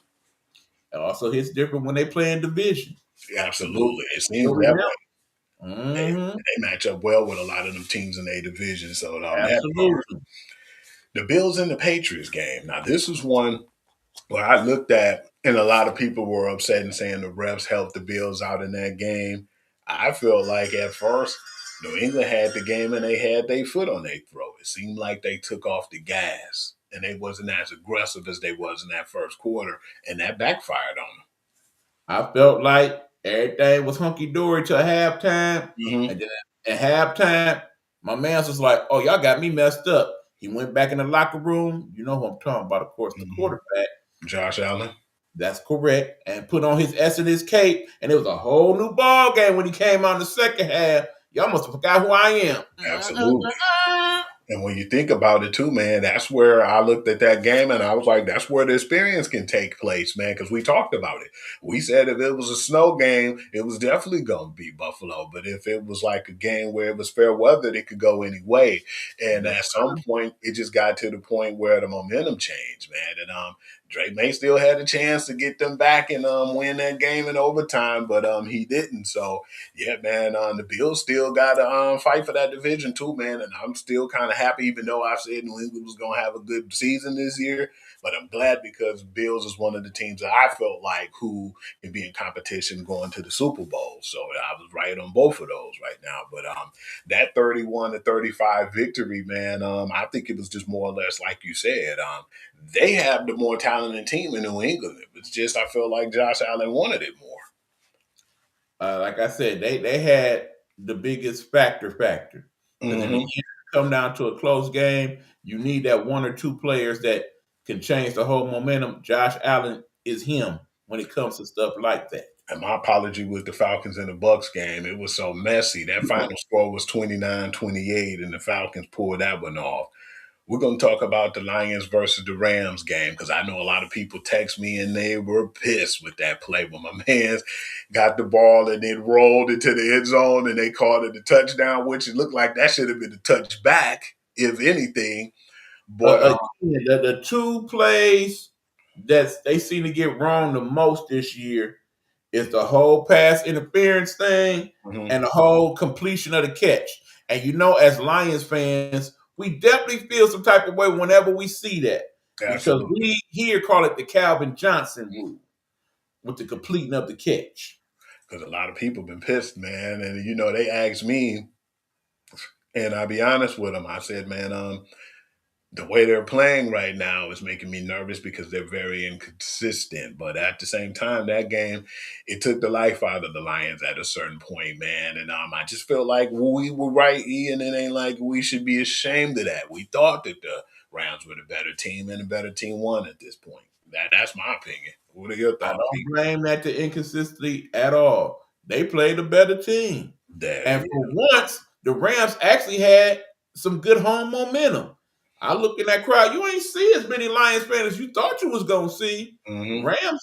It also hits different when they play in division. Absolutely. It seems that way. Mm-hmm. They match up well with a lot of them teams in their division. So on that part, Absolutely. the Bills and the Patriots game. Now, this is one where I looked at, and a lot of people were upset and saying the refs helped the Bills out in that game. I feel like at first, New England had the game and they had their foot on their throat. It seemed like they took off the gas and they wasn't as aggressive as they was in that first quarter, and that backfired on them. I felt like everything was hunky-dory till halftime. Mm-hmm. And then at halftime, my man was like, oh, y'all got me messed up. He went back in the locker room. You know who I'm talking about, of course, the quarterback. Josh Allen. That's correct. And put on his S and his cape. And it was a whole new ball game when he came out in the second half. Y'all must have forgot who I am. Absolutely. And when you think about it too, man, that's where I looked at that game and I was like, that's where the experience can take place, man, because we talked about it. We said if it was a snow game, it was definitely going to be Buffalo. But if it was like a game where it was fair weather, it could go any way. And at some point, it just got to the point where the momentum changed, man. And Drake May still had a chance to get them back and win that game in overtime, but he didn't. So, yeah, man, the Bills still got to fight for that division too, man. And I'm still kind of happy, even though I said New England was going to have a good season this year. But I'm glad because Bills is one of the teams that I felt like who can be in competition going to the Super Bowl. So I was right on both of those right now. But that 31-35 victory, man, I think it was just more or less like you said. They have the more talented team in New England. It's just I feel like Josh Allen wanted it more. Like I said, they had the biggest factor. Because in the end, come down to a close game, you need that one or two players that can change the whole momentum. Josh Allen is him when it comes to stuff like that. And my apology with the Falcons and the Bucks game. It was so messy. That final score was 29-28, and the Falcons pulled that one off. We're going to talk about the Lions versus the Rams game because I know a lot of people text me and they were pissed with that play when my man got the ball and then rolled into the end zone and they called it a touchdown, which it looked like that should have been a touchback, if anything. But the two plays that they seem to get wrong the most this year is the whole pass interference thing and the whole completion of the catch. And you know, as Lions fans, we definitely feel some type of way whenever we see that. Absolutely. Because we here call it the Calvin Johnson rule with the completing of the catch. Because a lot of people been pissed, man. And, you know, they asked me, and I'll be honest with them. I said, man, the way they're playing right now is making me nervous because they're very inconsistent. But at the same time, that game, it took the life out of the Lions at a certain point, man. And I just feel like we were right, Ian. It ain't like we should be ashamed of that. We thought that the Rams were the better team, and the better team won at this point. That's my opinion. What are your thoughts? I don't blame that to inconsistency at all. They played a better team. And for once, the Rams actually had some good home momentum. I look in that crowd, you ain't see as many Lions fans as you thought you was going to see. Rams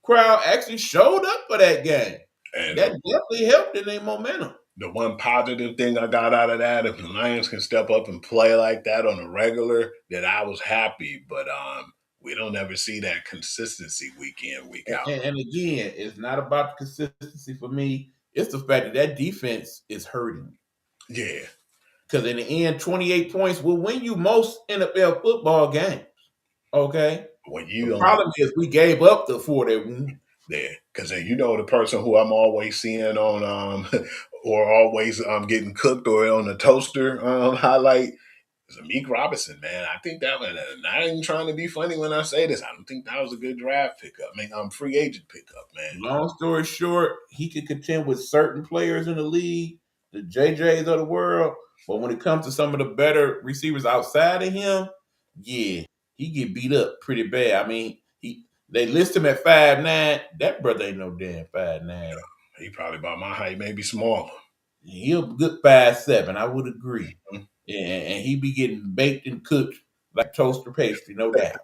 crowd actually showed up for that game. And that definitely helped in their momentum. The one positive thing I got out of that, if the Lions can step up and play like that on a regular, that I was happy. But we don't ever see that consistency week in, week out. And again, it's not about the consistency for me. It's the fact that defense is hurting. Yeah. Because in the end, 28 points will win you most NFL football games. Okay? The problem is we gave up the 40. Yeah, because you know the person who I'm always seeing on or always getting cooked or on the toaster highlight is Amik Robinson, man. I think that one, and I ain't trying to be funny when I say this, I don't think that was a good draft pickup. I mean, free agent pickup, man. Long story short, he could contend with certain players in the league, the JJs of the world, but when it comes to some of the better receivers outside of him, yeah, he get beat up pretty bad. I mean, they list him at 5'9". That brother ain't no damn 5'9". Yeah, he probably about my height, maybe smaller. He a good 5'7", I would agree. And he be getting baked and cooked like toaster pastry, no doubt.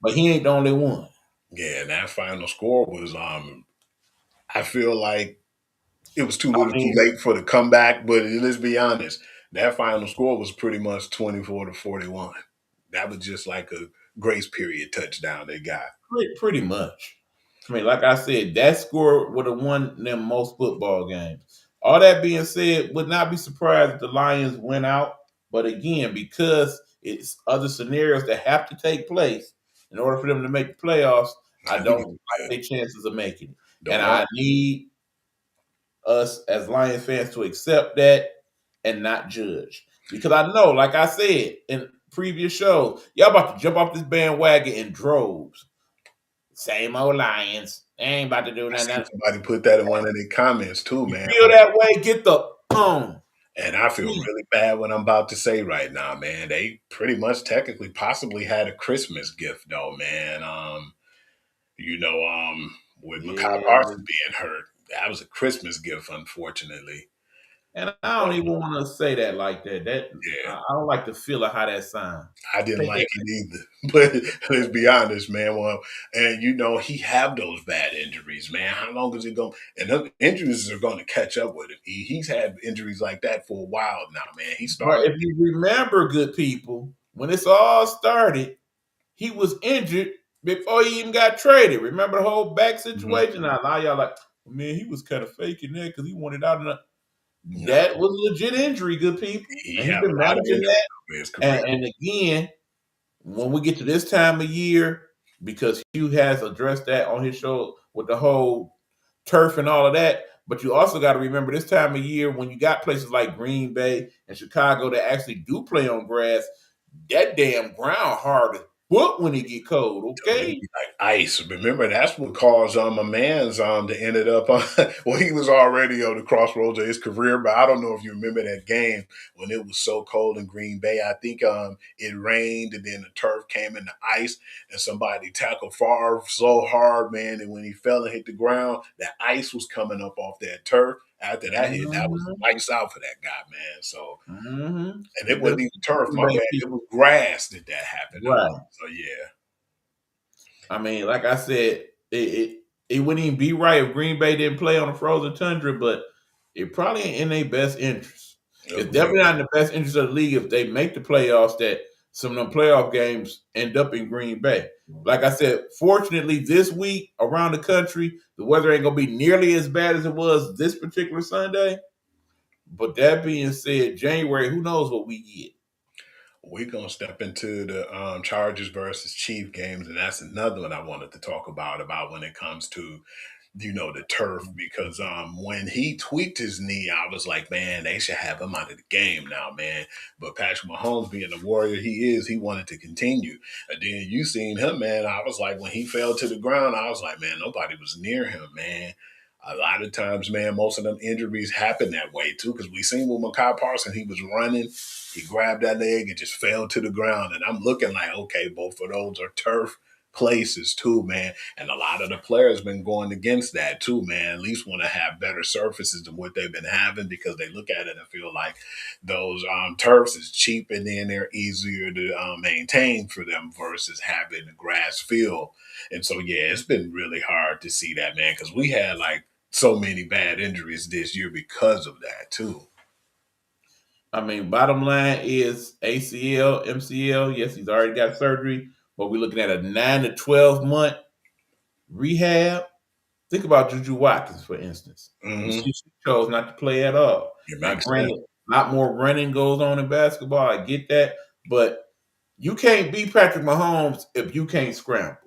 But he ain't the only one. Yeah, and that final score was, I feel like it was too little too late for the comeback, but let's be honest, that final score was pretty much 24-41. That was just like a grace period touchdown they got. Pretty much. I mean, like I said, that score would have won them most football games. All that being said, would not be surprised if the Lions went out. But again, because it's other scenarios that have to take place in order for them to make the playoffs, I don't like their chances of making it. And I need us as Lions fans to accept that and not judge. Because I know, like I said in previous shows, y'all about to jump off this bandwagon in droves. Same old Lions. They ain't about to do nothing. Somebody put that in one of their comments too, man. Feel that way? Get the on. And I feel really bad what I'm about to say right now, man. They pretty much technically possibly had a Christmas gift though, man. With Micah Parsons being hurt, that was a Christmas gift, unfortunately. And I don't even want to say that like that. I don't like the feel of how that sounds. I didn't like it either. But let's be honest, man. Well, and he have those bad injuries, man. How long is it going? And those injuries are going to catch up with him. He's had injuries like that for a while now, man. He started. But if you remember, good people, when this all started, he was injured before he even got traded. Remember the whole back situation? Now y'all like, man, he was kind of faking that because he wanted out of the. That was a legit injury, good people. He's been managing that. And again, when we get to this time of year, because Hugh has addressed that on his show with the whole turf and all of that, but you also got to remember this time of year when you got places like Green Bay and Chicago that actually do play on grass, that damn ground hard as book when it get cold, okay? Like ice. Remember, that's what caused my man's to ended up he was already on the crossroads of his career, but I don't know if you remember that game when it was so cold in Green Bay. I think it rained and then the turf came in the ice and somebody tackled Favre so hard, man, and when he fell and hit the ground, that ice was coming up off that turf. After that hit, that was lights out for that guy, man. So, and it wasn't even turf, my bad. It was grass that happened. Right. So, yeah. I mean, like I said, it wouldn't even be right if Green Bay didn't play on a frozen tundra, but it probably ain't in their best interest. It's definitely not in the best interest of the league if they make the playoffs that some of them playoff games end up in Green Bay. Like I said, fortunately, this week around the country, the weather ain't going to be nearly as bad as it was this particular Sunday. But that being said, January, who knows what we get. We're going to step into the Chargers versus Chiefs games, and that's another one I wanted to talk about when it comes to the turf, because when he tweaked his knee, I was like, man, they should have him out of the game now, man. But Patrick Mahomes, being the warrior he wanted to continue. And then you seen him, man. I was like, when he fell to the ground, I was like, man, nobody was near him, man. A lot of times, man, most of them injuries happen that way too, because we seen with Micah Parsons, he was running, he grabbed that leg and just fell to the ground. And I'm looking like, okay, both of those are turf places too, man. And a lot of the players been going against that too, man. At least want to have better surfaces than what they've been having, because they look at it and feel like those turfs is cheap and then they're easier to maintain for them versus having a grass field. And so, yeah, it's been really hard to see that, man, because we had like so many bad injuries this year because of that too. I mean, bottom line is ACL, MCL. Yes, he's already got surgery, but we're looking at a 9 to 12 month rehab. Think about Juju Watkins, for instance. She chose not to play at all. A lot more running goes on in basketball. I get that, but you can't beat Patrick Mahomes if you can't scramble.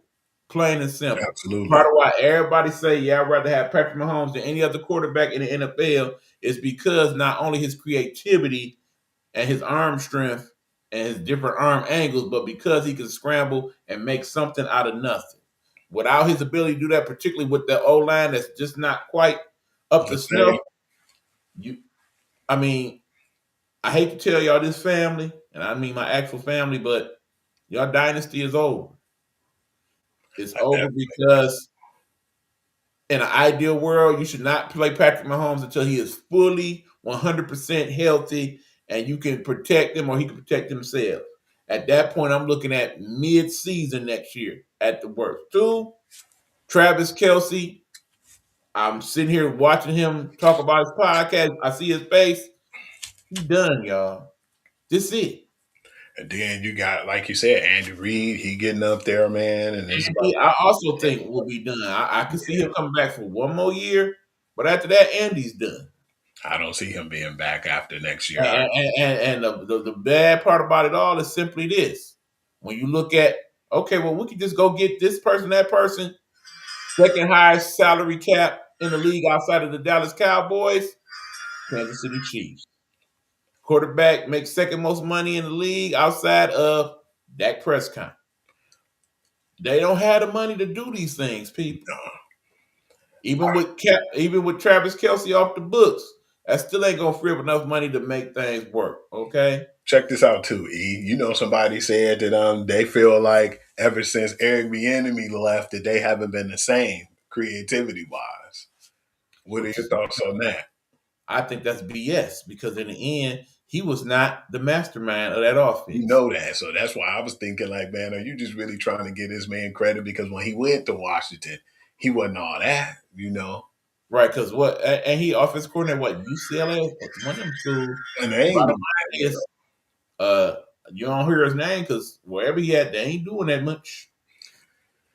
Plain and simple. Absolutely. Part of why everybody say, yeah, I'd rather have Patrick Mahomes than any other quarterback in the NFL is because not only his creativity and his arm strength and his different arm angles, but because he can scramble and make something out of nothing. Without his ability to do that, particularly with the O-line that's just not quite up to snuff, I hate to tell y'all this family, and I mean my actual family, but y'all dynasty is over. It's over because in an ideal world, you should not play Patrick Mahomes until he is fully 100% healthy and you can protect him or he can protect himself. At that point, I'm looking at mid-season next year at the worst. 2, Travis Kelce. I'm sitting here watching him talk about his podcast. I see his face. He's done, y'all. This is it. And then you got, like you said, Andy Reid. He getting up there, man, and it's about. I also think will be done. I can see him coming back for one more year, but after that, Andy's done. I don't see him being back after next year. And the bad part about it all is simply this: when you look at, okay, well, we could just go get this person, that person, second highest salary cap in the league outside of the Dallas Cowboys, Kansas City Chiefs. Quarterback makes second most money in the league outside of Dak Prescott. They don't have the money to do these things, people. Even with Travis Kelce off the books, that still ain't gonna free up enough money to make things work. Okay. Check this out too, E. You know, somebody said that they feel like ever since Eric Bieniemy left that they haven't been the same creativity wise. What are your thoughts on that? I think that's BS because in the end, he was not the mastermind of that offense. You know that. So that's why I was thinking, like, man, are you just really trying to give this man credit? Because when he went to Washington, he wasn't all that, you know. Right, because and he offense coordinator, UCLA, one of them schools. And they ain't bottom line is, you don't hear his name because wherever he at, they ain't doing that much.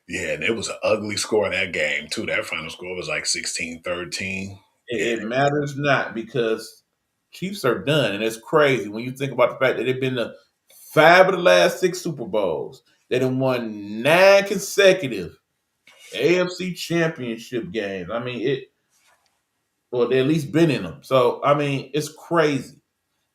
Yeah, and it was an ugly score in that game, too. That final score was like 16-13. It matters not because Chiefs are done, and it's crazy when you think about the fact that they've been to 5 of the last 6 Super Bowls. They done won 9 consecutive AFC Championship games. I mean, they at least been in them. So, I mean, it's crazy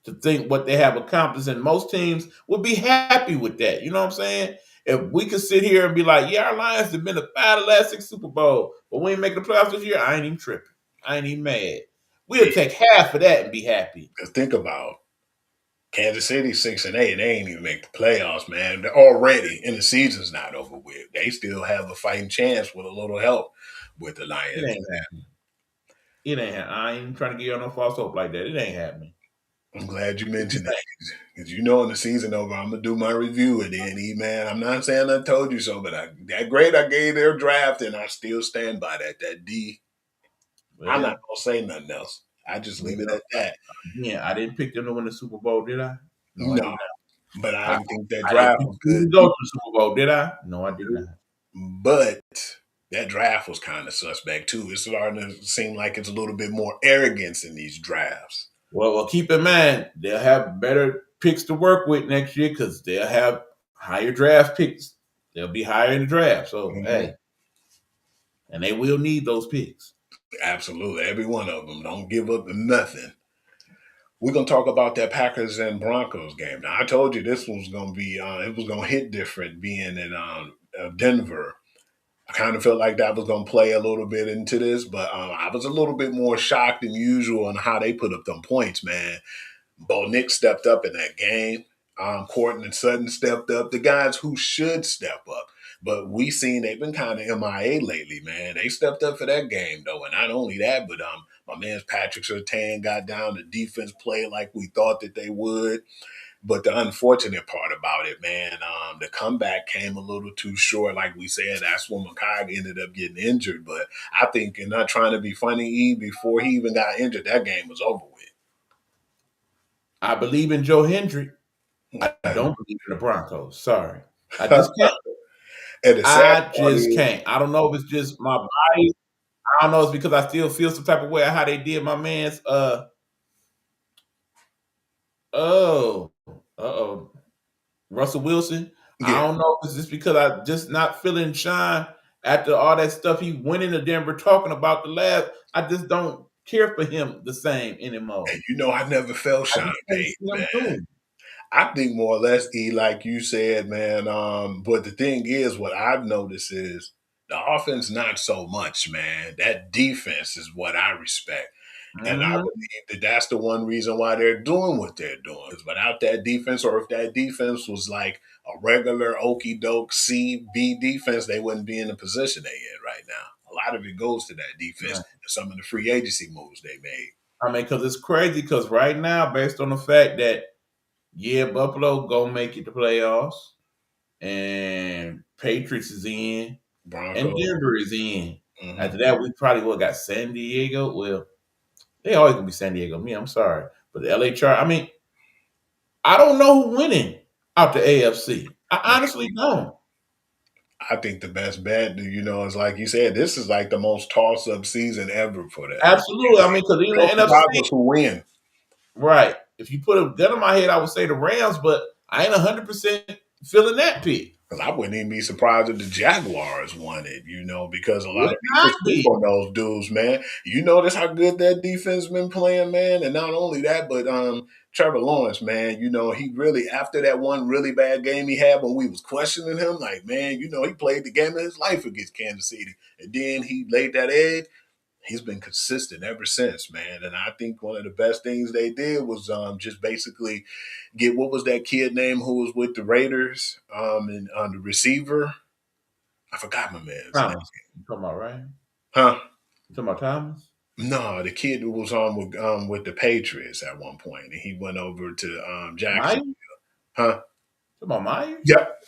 to think what they have accomplished, and most teams would be happy with that. You know what I'm saying? If we could sit here and be like, yeah, our Lions have been to 5 of the last 6 Super Bowls, but we ain't making the playoffs this year, I ain't even tripping. I ain't even mad. We'll take half of that and be happy. Because think about Kansas City 6-8, they ain't even make the playoffs, man. They're already, and the season's not over with. They still have a fighting chance with a little help with the Lions. It ain't happening. It ain't happening. I ain't trying to give you no false hope like that. It ain't happening. I'm glad you mentioned that. Because you know, in the season over, I'm going to do my review at the end, man. I'm not saying I told you so, but that grade I gave their draft, and I still stand by that. That D. Well, I'm not going to say nothing else. I just leave it at that. Yeah, I didn't pick them to win the Super Bowl, did I? No, but I think that draft was good. Go to the Super Bowl, did I? No, I did not. But that draft was kind of suspect too. It's starting to seem like it's a little bit more arrogance in these drafts. Well, keep in mind they'll have better picks to work with next year because they'll have higher draft picks. They'll be higher in the draft. So hey, and they will need those picks. Absolutely, every one of them. Don't give up nothing. We're gonna talk about that Packers and Broncos game. Now, I told you this was gonna be it was gonna hit different being in Denver. I kind of felt like that was going to play a little bit into this, but I was a little bit more shocked than usual on how they put up them points, man. Bo Nick stepped up in that game. Courtland and Sutton stepped up. The guys who should step up. But we seen they've been kind of MIA lately, man. They stepped up for that game, though. And not only that, but my man Patrick Surtain got down. The defense played like we thought that they would. But the unfortunate part about it, man, the comeback came a little too short. Like we said, that's when Makai ended up getting injured. But I think, and not trying to be funny, before he even got injured, that game was over with. I believe in Joe Hendrick. I don't believe in the Broncos. Sorry. I just can't. Can't. I don't know if it's just my body. I don't know if it's because I still feel some type of way how they did my man's Russell Wilson. Yeah. I don't know if it's just because I just not feeling shine after all that stuff he went into Denver talking about the lab. I just don't care for him the same anymore. And you know, I never felt shine, man. I think more or less, E, like you said, man. But the thing is, what I've noticed is the offense not so much, man. That defense is what I respect. And I believe that that's the one reason why they're doing what they're doing. Because without that defense, or if that defense was like a regular okie doke C, B defense, they wouldn't be in the position they're in right now. A lot of it goes to that defense and some of the free agency moves they made. I mean, because it's crazy. Because right now, based on the fact that, Buffalo gonna make it to playoffs, and Patriots is in, Broncos. And Denver is in. Mm-hmm. After that, we probably got San Diego. Well, they always gonna be San Diego. I'm sorry, but the LA Chargers. I mean, I don't know who's winning. out the AFC. I honestly don't. I think the best bet, is like you said, this is like the most toss-up season ever for that. Absolutely. I mean, because even the NFC, regardless who win. right? If you put a gun in my head, I would say the Rams, but I ain't 100% feeling that pick. Because I wouldn't even be surprised if the Jaguars won it, because a lot Would of not people be. sleep on those dudes, man. You notice how good that defense been playing, man? And not only that, but Trevor Lawrence, man, he really, after that one really bad game he had when we was questioning him, like, man, he played the game of his life against Kansas City. And then he laid that egg. He's been consistent ever since, man. And I think one of the best things they did was just basically get, what was that kid name who was with the Raiders and the receiver? I forgot my man's name. Thomas. You talking about right? Huh? You talking about Thomas? No, the kid who was on with the Patriots at one point, and he went over to Jacksonville. Myers? Huh? You talking about Myers? Yep.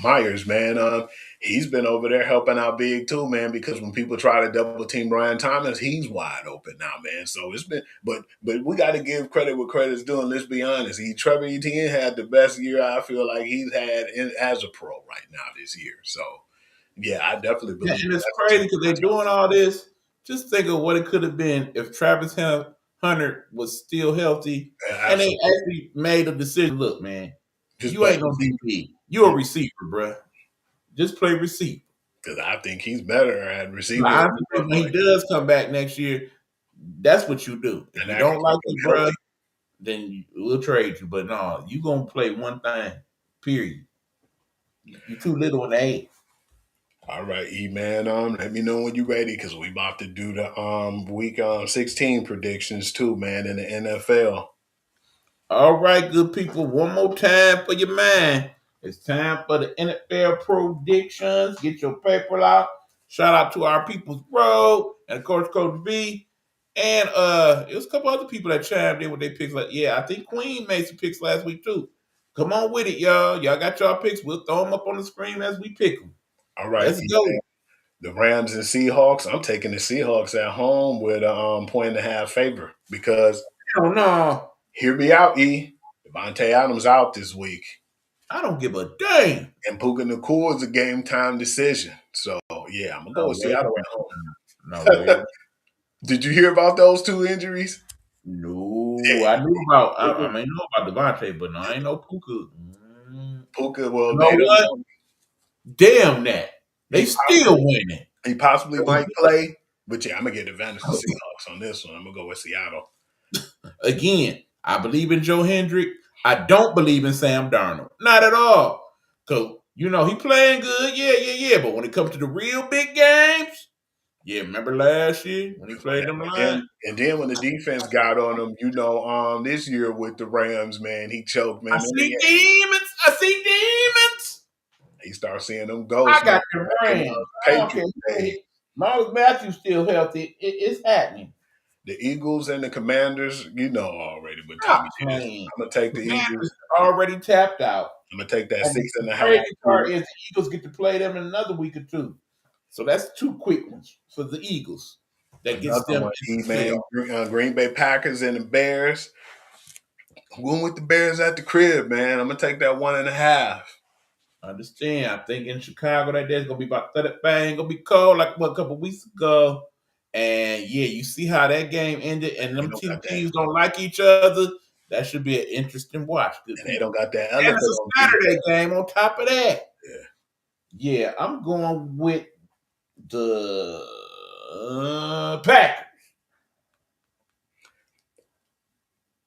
Myers, man, he's been over there helping out big too, man. Because when people try to double team Brian Thomas, he's wide open now, man. So it's been, but we got to give credit where credit's due. And let's be honest, Trevor Etienne had the best year I feel like he's had as a pro right now this year. So yeah, I definitely believe. And it's crazy because they're doing all this. Just think of what it could have been if Travis Hunter was still healthy, and they actually made a decision. Look, man, you ain't no DP. You a receiver, bro. Just play receiver. Because I think he's better at receiver. When he does come back next year, that's what you do. If you don't like it, bro, then we'll trade you. But no, you gonna play one thing. Period. You're too little in the age. All right, E-Man, let me know when you're ready because we about to do the week 16 predictions too, man, in the NFL. All right, good people. One more time for your mind. It's time for the NFL predictions. Get your paper out. Shout out to our people's road and of course Coach B. And it was a couple other people that chimed in with their picks. Like, yeah, I think Queen made some picks last week too. Come on with it, y'all. Y'all got y'all picks. We'll throw them up on the screen as we pick them. All right, let's go. The Rams and Seahawks. I'm taking the Seahawks at home with a 1.5 favor because no. Hear me out, E. Devontae Adams out this week. I don't give a damn. And Puka Nacua is a game time decision. So yeah, I'm gonna go with Seattle at home. No. Did you hear about those two injuries? No, I knew about. I know about Devontae, but no, I ain't know Puka. Puka, well, you know what? Damn that. They still winning. He possibly might play, but yeah, I'm gonna get advantage of the Seahawks on this one. I'm gonna go with Seattle. Again, I believe in Joe Hendrick. I don't believe in Sam Darnold. Not at all. Because, he playing good. Yeah. But when it comes to the real big games, yeah, remember last year when he played them line? And then when the defense got on him, this year with the Rams, man, he choked, man. I see demons. He starts seeing them ghosts. I got the Rams. Miles Matthews still healthy. It's happening. The Eagles and the Commanders, already. But Tommy, I'm gonna take the Eagles. Already tapped out. I'm gonna take that 6.5. The crazy part is the Eagles get to play them in another week or two. So that's two quick ones for the Eagles. That gets them. Green Bay Packers and the Bears. I'm going with the Bears at the crib, man. I'm gonna take that 1.5. I understand. I think in Chicago that day it's gonna be about 30 bang. Gonna be cold like a couple weeks ago. And yeah, you see how that game ended, and them two teams don't like each other. That should be an interesting watch. And they don't got that. And it's a Saturday game on top of that. Yeah, I'm going with the Packers.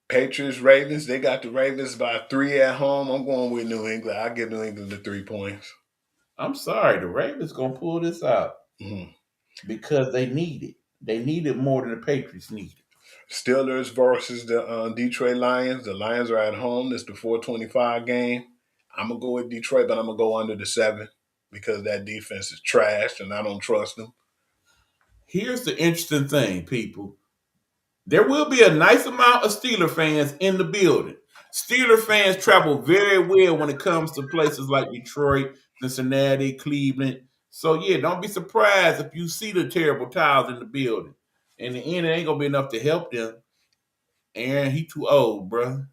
Patriots, Ravens. They got the Ravens by 3 at home. I'm going with New England. I give New England the 3 points. I'm sorry, the Ravens gonna pull this out because they need it. They need it more than the Patriots need it. Steelers versus the Detroit Lions. The Lions are at home. It's the 4:25 game. I'm gonna go with Detroit, but I'm gonna go under the 7 because that defense is trash and I don't trust them. Here's the interesting thing, people. There will be a nice amount of Steeler fans in the building. Steeler fans travel very well when it comes to places like Detroit, Cincinnati, Cleveland. So, yeah, don't be surprised if you see the terrible towels in the building. In the end, it ain't going to be enough to help them. Aaron, he too old, bro.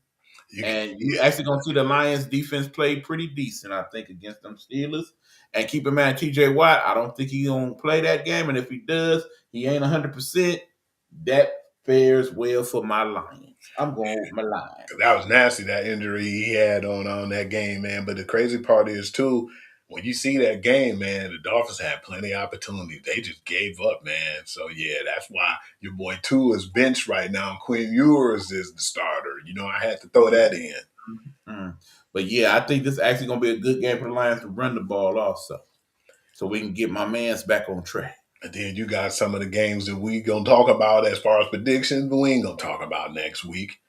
And you actually gonna see the Lions defense play pretty decent, I think, against them Steelers. And keep in mind, TJ Watt, I don't think he's gonna play that game. And if he does, he ain't 100%. That fares well for my Lions. I'm going with my Lions. That was nasty, that injury he had on that game, man. But the crazy part is, too, when you see that game, man, the Dolphins had plenty of opportunity. They just gave up, man. So, yeah, that's why your boy Tua is benched right now. Quinn Ewers is the starter. You know, I had to throw that in. But, yeah, I think this is actually going to be a good game for the Lions to run the ball also. So we can get my mans back on track. And then you got some of the games that we going to talk about as far as predictions, but we ain't going to talk about next week.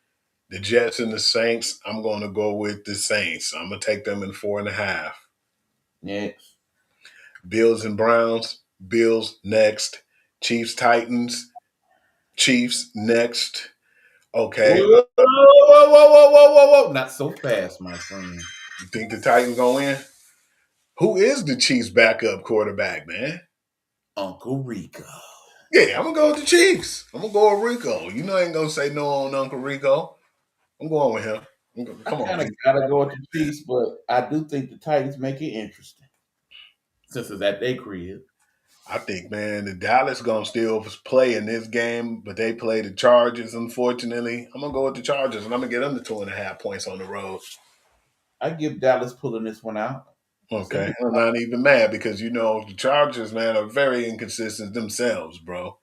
The Jets and the Saints, I'm going to go with the Saints. I'm going to take them in 4.5. Next. Bills and Browns, Bills next. Chiefs, Titans, Chiefs next. Okay. Whoa. Not so fast, my friend. You think the Titans go in? Who is the Chiefs' backup quarterback, man? Uncle Rico. Yeah, I'm going to go with the Chiefs. I'm going to go with Rico. You know I ain't going to say no on Uncle Rico. I'm going with him. Come on. I kind of got to go with the Chiefs, but I do think the Titans make it interesting since it's at their crib. I think, man, the Dallas going to still play in this game, but they play the Chargers, unfortunately. I'm going to go with the Chargers, and I'm going to get them to 2.5 points on the road. I give Dallas pulling this one out. Okay. I'm not even mad because, you know, the Chargers, man, are very inconsistent themselves, bro.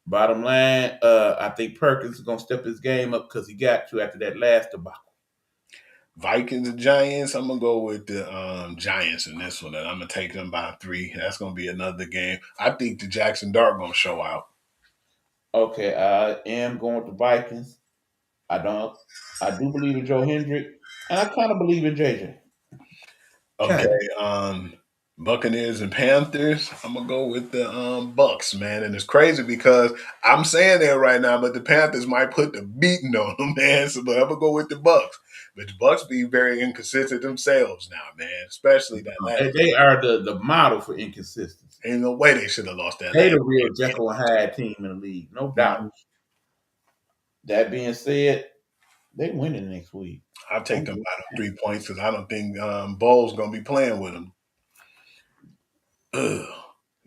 Bottom line, I think Perkins is going to step his game up because he got to after that last debacle. Vikings and Giants, I'm going to go with the Giants in this one, and I'm going to take them by 3. That's going to be another game. I think the Jackson Dart going to show out. Okay, I am going with the Vikings. I do believe in Joe Hendrick, and I kind of believe in JJ. Okay, Buccaneers and Panthers, I'm going to go with the Bucks, man. And it's crazy because I'm saying that right now, but the Panthers might put the beating on them, man. So, but I'm going to go with the Bucks. But the Bucks be very inconsistent themselves now, man, especially that last. They are the model for inconsistency. Ain't no way they should have lost that. They the real Jekyll and Hyde team in the league, no doubt. That being said, they winning next week. I'll take them by 3 points because I don't think Bowles going to be playing with them.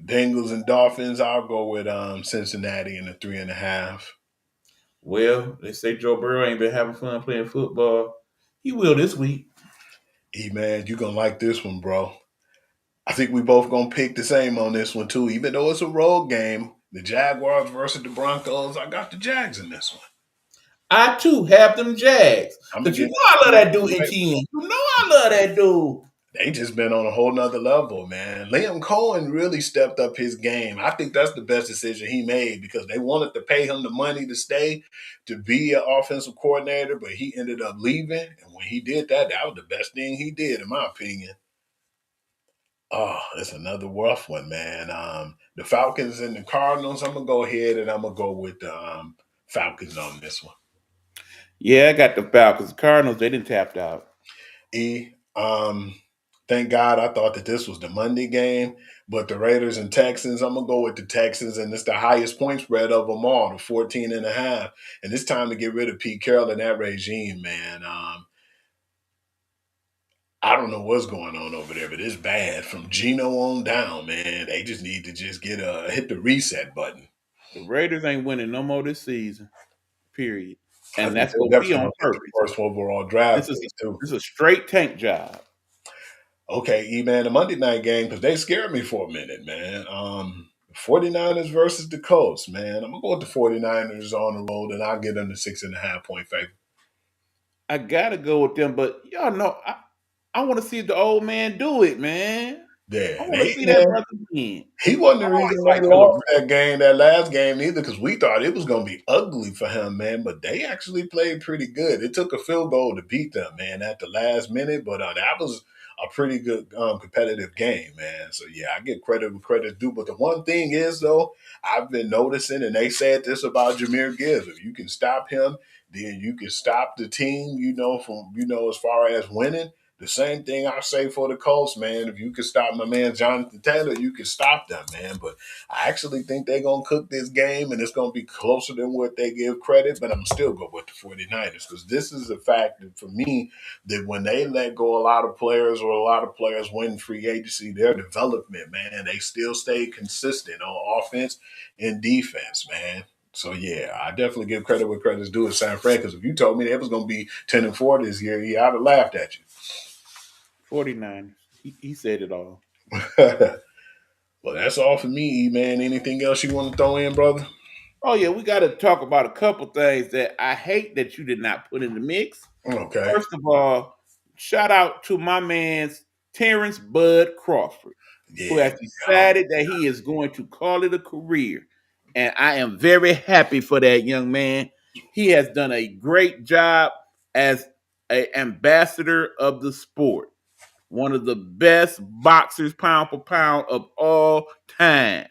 Bengals and Dolphins, I'll go with Cincinnati in the 3.5. Well, they say Joe Burrow ain't been having fun playing football. He will this week. Man, you're going to like this one, bro. I think we both going to pick the same on this one, too. Even though it's a road game, the Jaguars versus the Broncos, I got the Jags in this one. I, too, have them Jags. But you know I love that dude, Etienne. You know I love that dude. They just been on a whole nother level, man. Liam Cohen really stepped up his game. I think that's the best decision he made because they wanted to pay him the money to stay, to be an offensive coordinator, but he ended up leaving. And when he did that, that was the best thing he did, in my opinion. Oh, it's another rough one, man. The Falcons and the Cardinals, I'm going to go ahead and I'm going to go with the Falcons on this one. Yeah, I got the Falcons. The Cardinals, they didn't tap out. Thank God I thought that this was the Monday game, but the Raiders and Texans, I'm going to go with the Texans, and it's the highest point spread of them all, the 14.5. And it's time to get rid of Pete Carroll and that regime, man. I don't know what's going on over there, but it's bad. From Geno on down, man. They just need to just hit the reset button. The Raiders ain't winning no more this season, period. And that's going to be on purpose. First overall draft. This is a straight tank job. Okay, man, the Monday night game, because they scared me for a minute, man. 49ers versus the Colts, man. I'm going to go with the 49ers on the road, and I'll get them the 6.5 point favor. I got to go with them, but y'all know, I want to see the old man do it, man. Yeah, I want to see that brother again. He wasn't the reason they lost that last game either, because we thought it was going to be ugly for him, man. But they actually played pretty good. It took a field goal to beat them, man, at the last minute. But that was a pretty good competitive game, man. So, yeah, I give credit where credit's due. But the one thing is, though, I've been noticing, and they said this about Jahmyr Gibbs, if you can stop him, then you can stop the team, from as far as winning. the same thing I say for the Colts, man. If you could stop my man Jonathan Taylor, you can stop them, man. But I actually think they're going to cook this game, and it's going to be closer than what they give credit. But I'm still going with the 49ers because this is a fact that for me that when they let go a lot of players or a lot of players win free agency, their development, man, they still stay consistent on offense and defense, man. So yeah, I definitely give credit where credit's due at San Fran because if you told me they was going to be 10-4 this year, yeah, I'd have laughed at you. 49ers. He said it all. Well, that's all for me, man. Anything else you want to throw in, brother? Oh yeah, we got to talk about a couple things that I hate that you did not put in the mix. Okay. First of all, shout out to my man's Terrence Bud Crawford, who has decided that he is going to call it a career. And I am very happy for that young man. He has done a great job as an ambassador of the sport. One of the best boxers pound for pound of all time.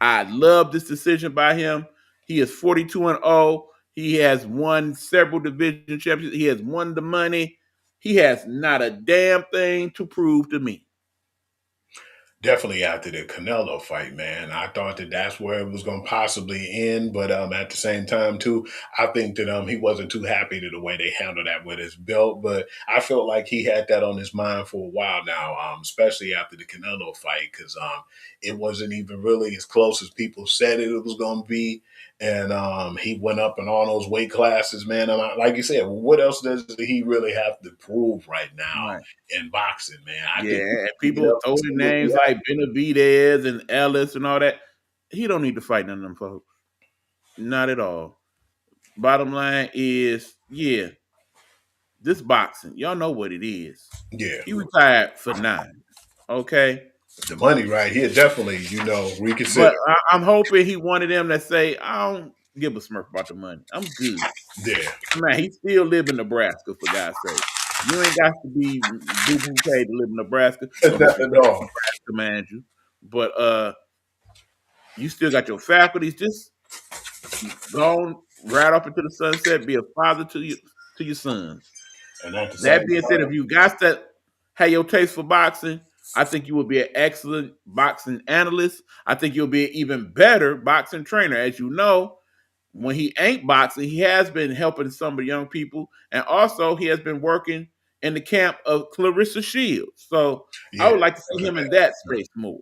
I love this decision by him. He is 42-0. He has won several division championships. He has won the money. He has not a damn thing to prove to me. Definitely after the Canelo fight, man. I thought that that's where it was going to possibly end, but at the same time, too, I think that he wasn't too happy to the way they handled that with his belt. But I felt like he had that on his mind for a while now, especially after the Canelo fight, because it wasn't even really as close as people said it was going to be. And he went up in all those weight classes, man. Like you said, what else does he really have to prove right now in boxing, man? I think people throw in names like Benavidez and Ellis and all that. He don't need to fight none of them folks. Not at all. Bottom line is, this boxing, y'all know what it is. Yeah. He retired for 9. Okay? The money right here, definitely, reconsider. But I'm hoping he wanted them to say, I don't give a smurf about the money. I'm good. Yeah. Man, he still live in Nebraska, for God's sake. You ain't got to be paid to live in Nebraska. No. Nebraska, mind you. But you still got your faculties. Just go right up into the sunset, be a father to your sons. And that being said, if you got to have your taste for boxing, I think you will be an excellent boxing analyst. I think you'll be an even better boxing trainer. As you know, when he ain't boxing, he has been helping some of the young people. And also, he has been working in the camp of Clarissa Shields. So I would like to see him in that space more.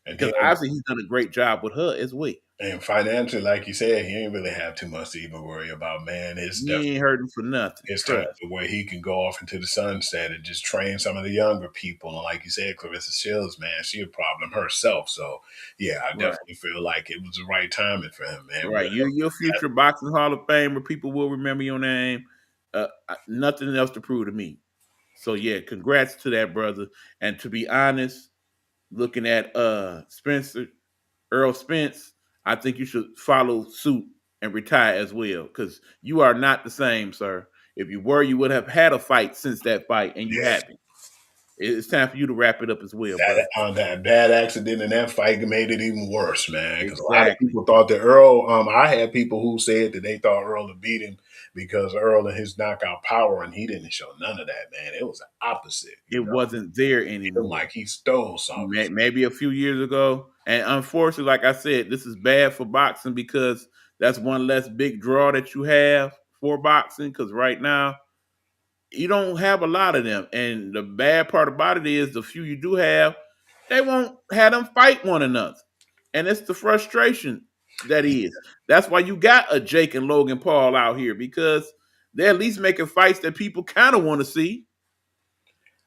Because obviously, he's done a great job with her as well. And financially, like you said, he ain't really have too much to even worry about, man. He ain't hurting for nothing. It's time where he can go off into the sunset and just train some of the younger people. And like you said, Clarissa Shields, man, she a problem herself. So, yeah, I definitely feel like it was the right timing for him, man. Right. You're future boxing Hall of Fame where people will remember your name. Nothing else to prove to me. So, yeah, congrats to that brother. And to be honest, looking at Earl Spence, I think you should follow suit and retire as well, because you are not the same, sir. If you were, you would have had a fight since that fight, and you haven't. It's time for you to wrap it up as well. That bad accident in that fight made it even worse, man. Because a lot of people thought that Earl. I had people who said that they thought Earl would beat him because Earl and his knockout power, and he didn't show none of that, man. It was the opposite. It wasn't there anymore. Like he stole something. Maybe a few years ago. And unfortunately, like I said, this is bad for boxing because that's one less big draw that you have for boxing. Because right now, you don't have a lot of them. And the bad part about it is the few you do have, they won't have them fight one another. And it's the frustration that is. That's why you got a Jake and Logan Paul out here, because they're at least making fights that people kind of want to see.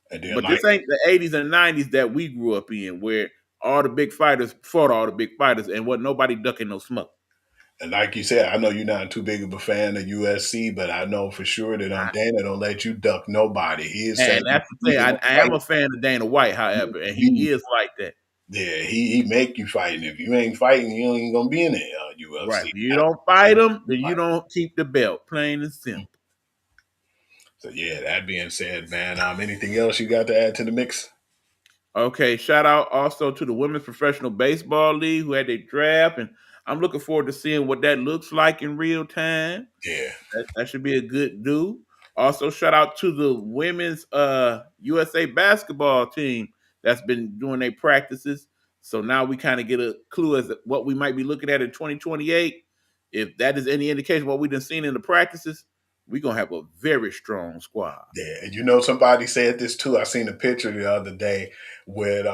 But this ain't the 80s and 90s that we grew up in, where all the big fighters fought all the big fighters and wasn't nobody ducking no smoke. And like you said, I know you're not too big of a fan of USC, but I know for sure that Dana don't let you duck nobody. He is saying that's the thing. I am a fan of Dana White, however, and he is like that. Yeah, he make you fight, and if you ain't fighting, you ain't gonna be in the UFC. Right. If you don't fight him, then you don't keep the belt. Plain and simple. So yeah, that being said, man, anything else you got to add to the mix? Okay, shout out also to the Women's Professional Baseball League who had their draft, and I'm looking forward to seeing what that looks like in real time. Yeah. That should be a good do. Also, shout out to the women's USA basketball team that's been doing their practices. So now we kind of get a clue as to what we might be looking at in 2028. If that is any indication of what we've been seeing in the practices, we're gonna have a very strong squad. Yeah, and somebody said this too. I seen a picture the other day with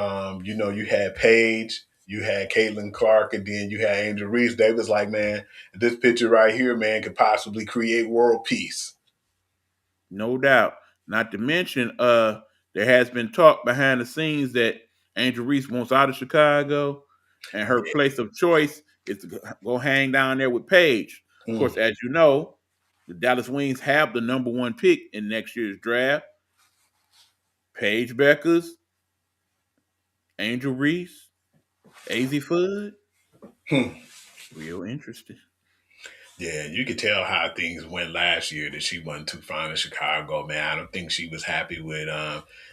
you had Paige, you had Caitlin Clark, and then you had Angel Reese. They was like, man, this picture right here, man, could possibly create world peace. No doubt. Not to mention, there has been talk behind the scenes that Angel Reese wants out of Chicago, and her place of choice is to go hang down there with Paige. Of course, as you know, the Dallas Wings have the number 1 pick in next year's draft. Paige Beckers, Angel Reese, AZ Fudd. Real interesting. Yeah, you could tell how things went last year that she wasn't too fond of Chicago, man. I don't think she was happy with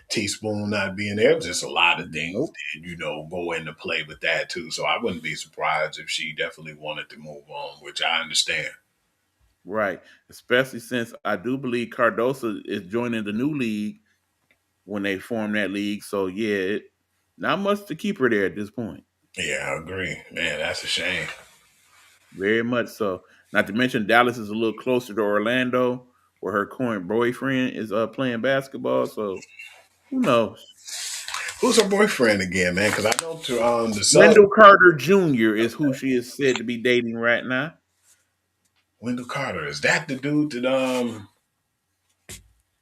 Teaspoon not being there. Just a lot of things that, go into play with that too. So I wouldn't be surprised if she definitely wanted to move on, which I understand. Right. Especially since I do believe Cardoso is joining the new league when they form that league. So yeah, not much to keep her there at this point. Yeah, I agree. Man, that's a shame. Very much so. Not to mention Dallas is a little closer to Orlando, where her current boyfriend is playing basketball. So who knows? Who's her boyfriend again, man? Because I know the son. Wendell Carter Jr. is who she is said to be dating right now. Wendell Carter, is that the dude that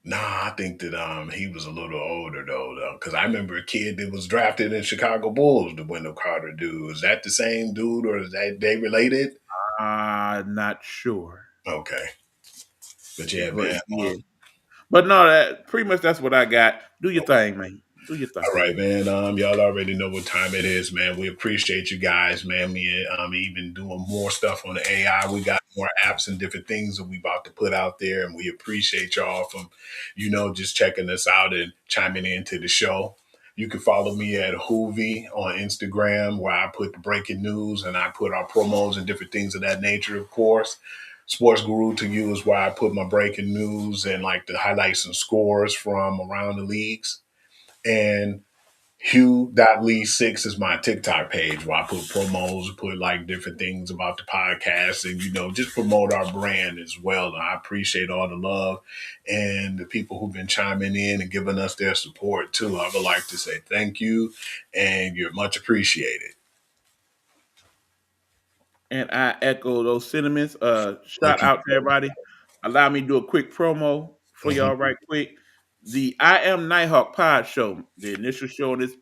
Nah, I think that he was a little older though, because I remember a kid that was drafted in Chicago Bulls, the Wendell Carter dude. Is that the same dude, or is that they related? Not sure. Okay, but yeah, man. Yeah. But no, that pretty much that's what I got. Do your thing, man. Do your thing. All right, man. Y'all already know what time it is, man. We appreciate you guys, man. We even doing more stuff on the AI. We got more apps and different things that we about to put out there, and we appreciate y'all from, just checking us out and chiming into the show. You can follow me at Hoovy on Instagram, where I put the breaking news and I put our promos and different things of that nature, of course. Sports Guru to You is where I put my breaking news and like the highlights and scores from around the leagues. And Hugh.Lee6 is my TikTok page where I put promos, put like different things about the podcast and, just promote our brand as well. And I appreciate all the love and the people who've been chiming in and giving us their support too. I would like to say thank you and you're much appreciated. And I echo those sentiments. Shout out to everybody. Allow me to do a quick promo for y'all right quick. The I Am Nighthawk Pod Show, the initial show on this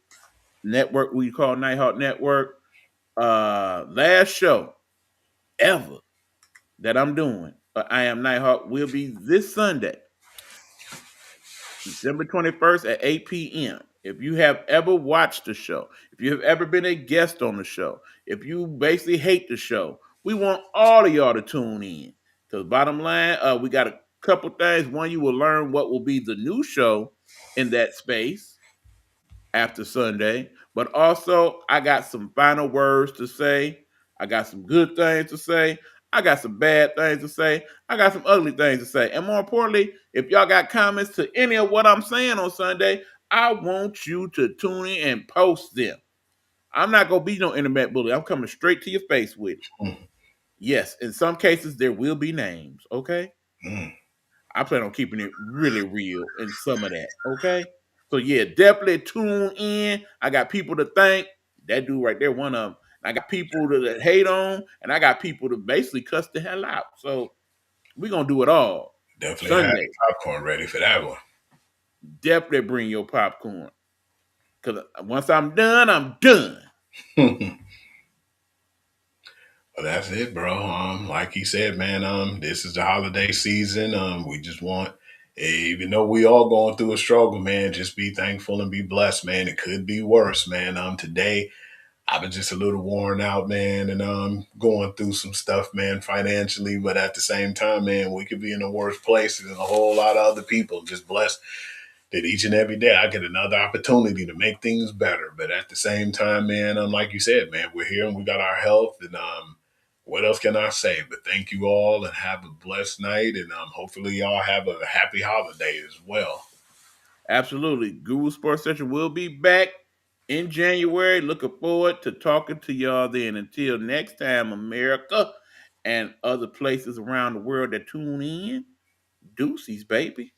network we call Nighthawk Network. Last show ever that I'm doing, I Am Nighthawk, will be this Sunday, December 21st at 8 p.m. If you have ever watched the show, if you have ever been a guest on the show, if you basically hate the show, we want all of y'all to tune in. Because bottom line, we got a couple things. One, you will learn what will be the new show in that space after Sunday. But also, I got some final words to say. I got some good things to say. I got some bad things to say. I got some ugly things to say. And more importantly, if y'all got comments to any of what I'm saying on Sunday, I want you to tune in and post them. I'm not going to be no internet bully. I'm coming straight to your face with it. Yes, in some cases, there will be names, okay? I plan on keeping it really real in some of that, okay? So, yeah, definitely tune in. I got people to thank. That dude right there, one of them. I got people to hate on, and I got people to basically cuss the hell out. So, we're going to do it all. Definitely Sunday. Have popcorn ready for that one. Definitely bring your popcorn. Because once I'm done, I'm done. Well, that's it, bro. Like he said, man, this is the holiday season. We just want, even though we all going through a struggle, man, just be thankful and be blessed, man. It could be worse, man. Today, I was just a little worn out, man, and going through some stuff, man, financially. But at the same time, man, we could be in the worst place than a whole lot of other people. Just blessed that each and every day I get another opportunity to make things better. But at the same time, man, like you said, man, we're here and we got our health and What else can I say? But thank you all and have a blessed night. And hopefully y'all have a happy holiday as well. Absolutely. Guru Sports Central will be back in January. Looking forward to talking to y'all then. Until next time, America and other places around the world that tune in. Deuces, baby.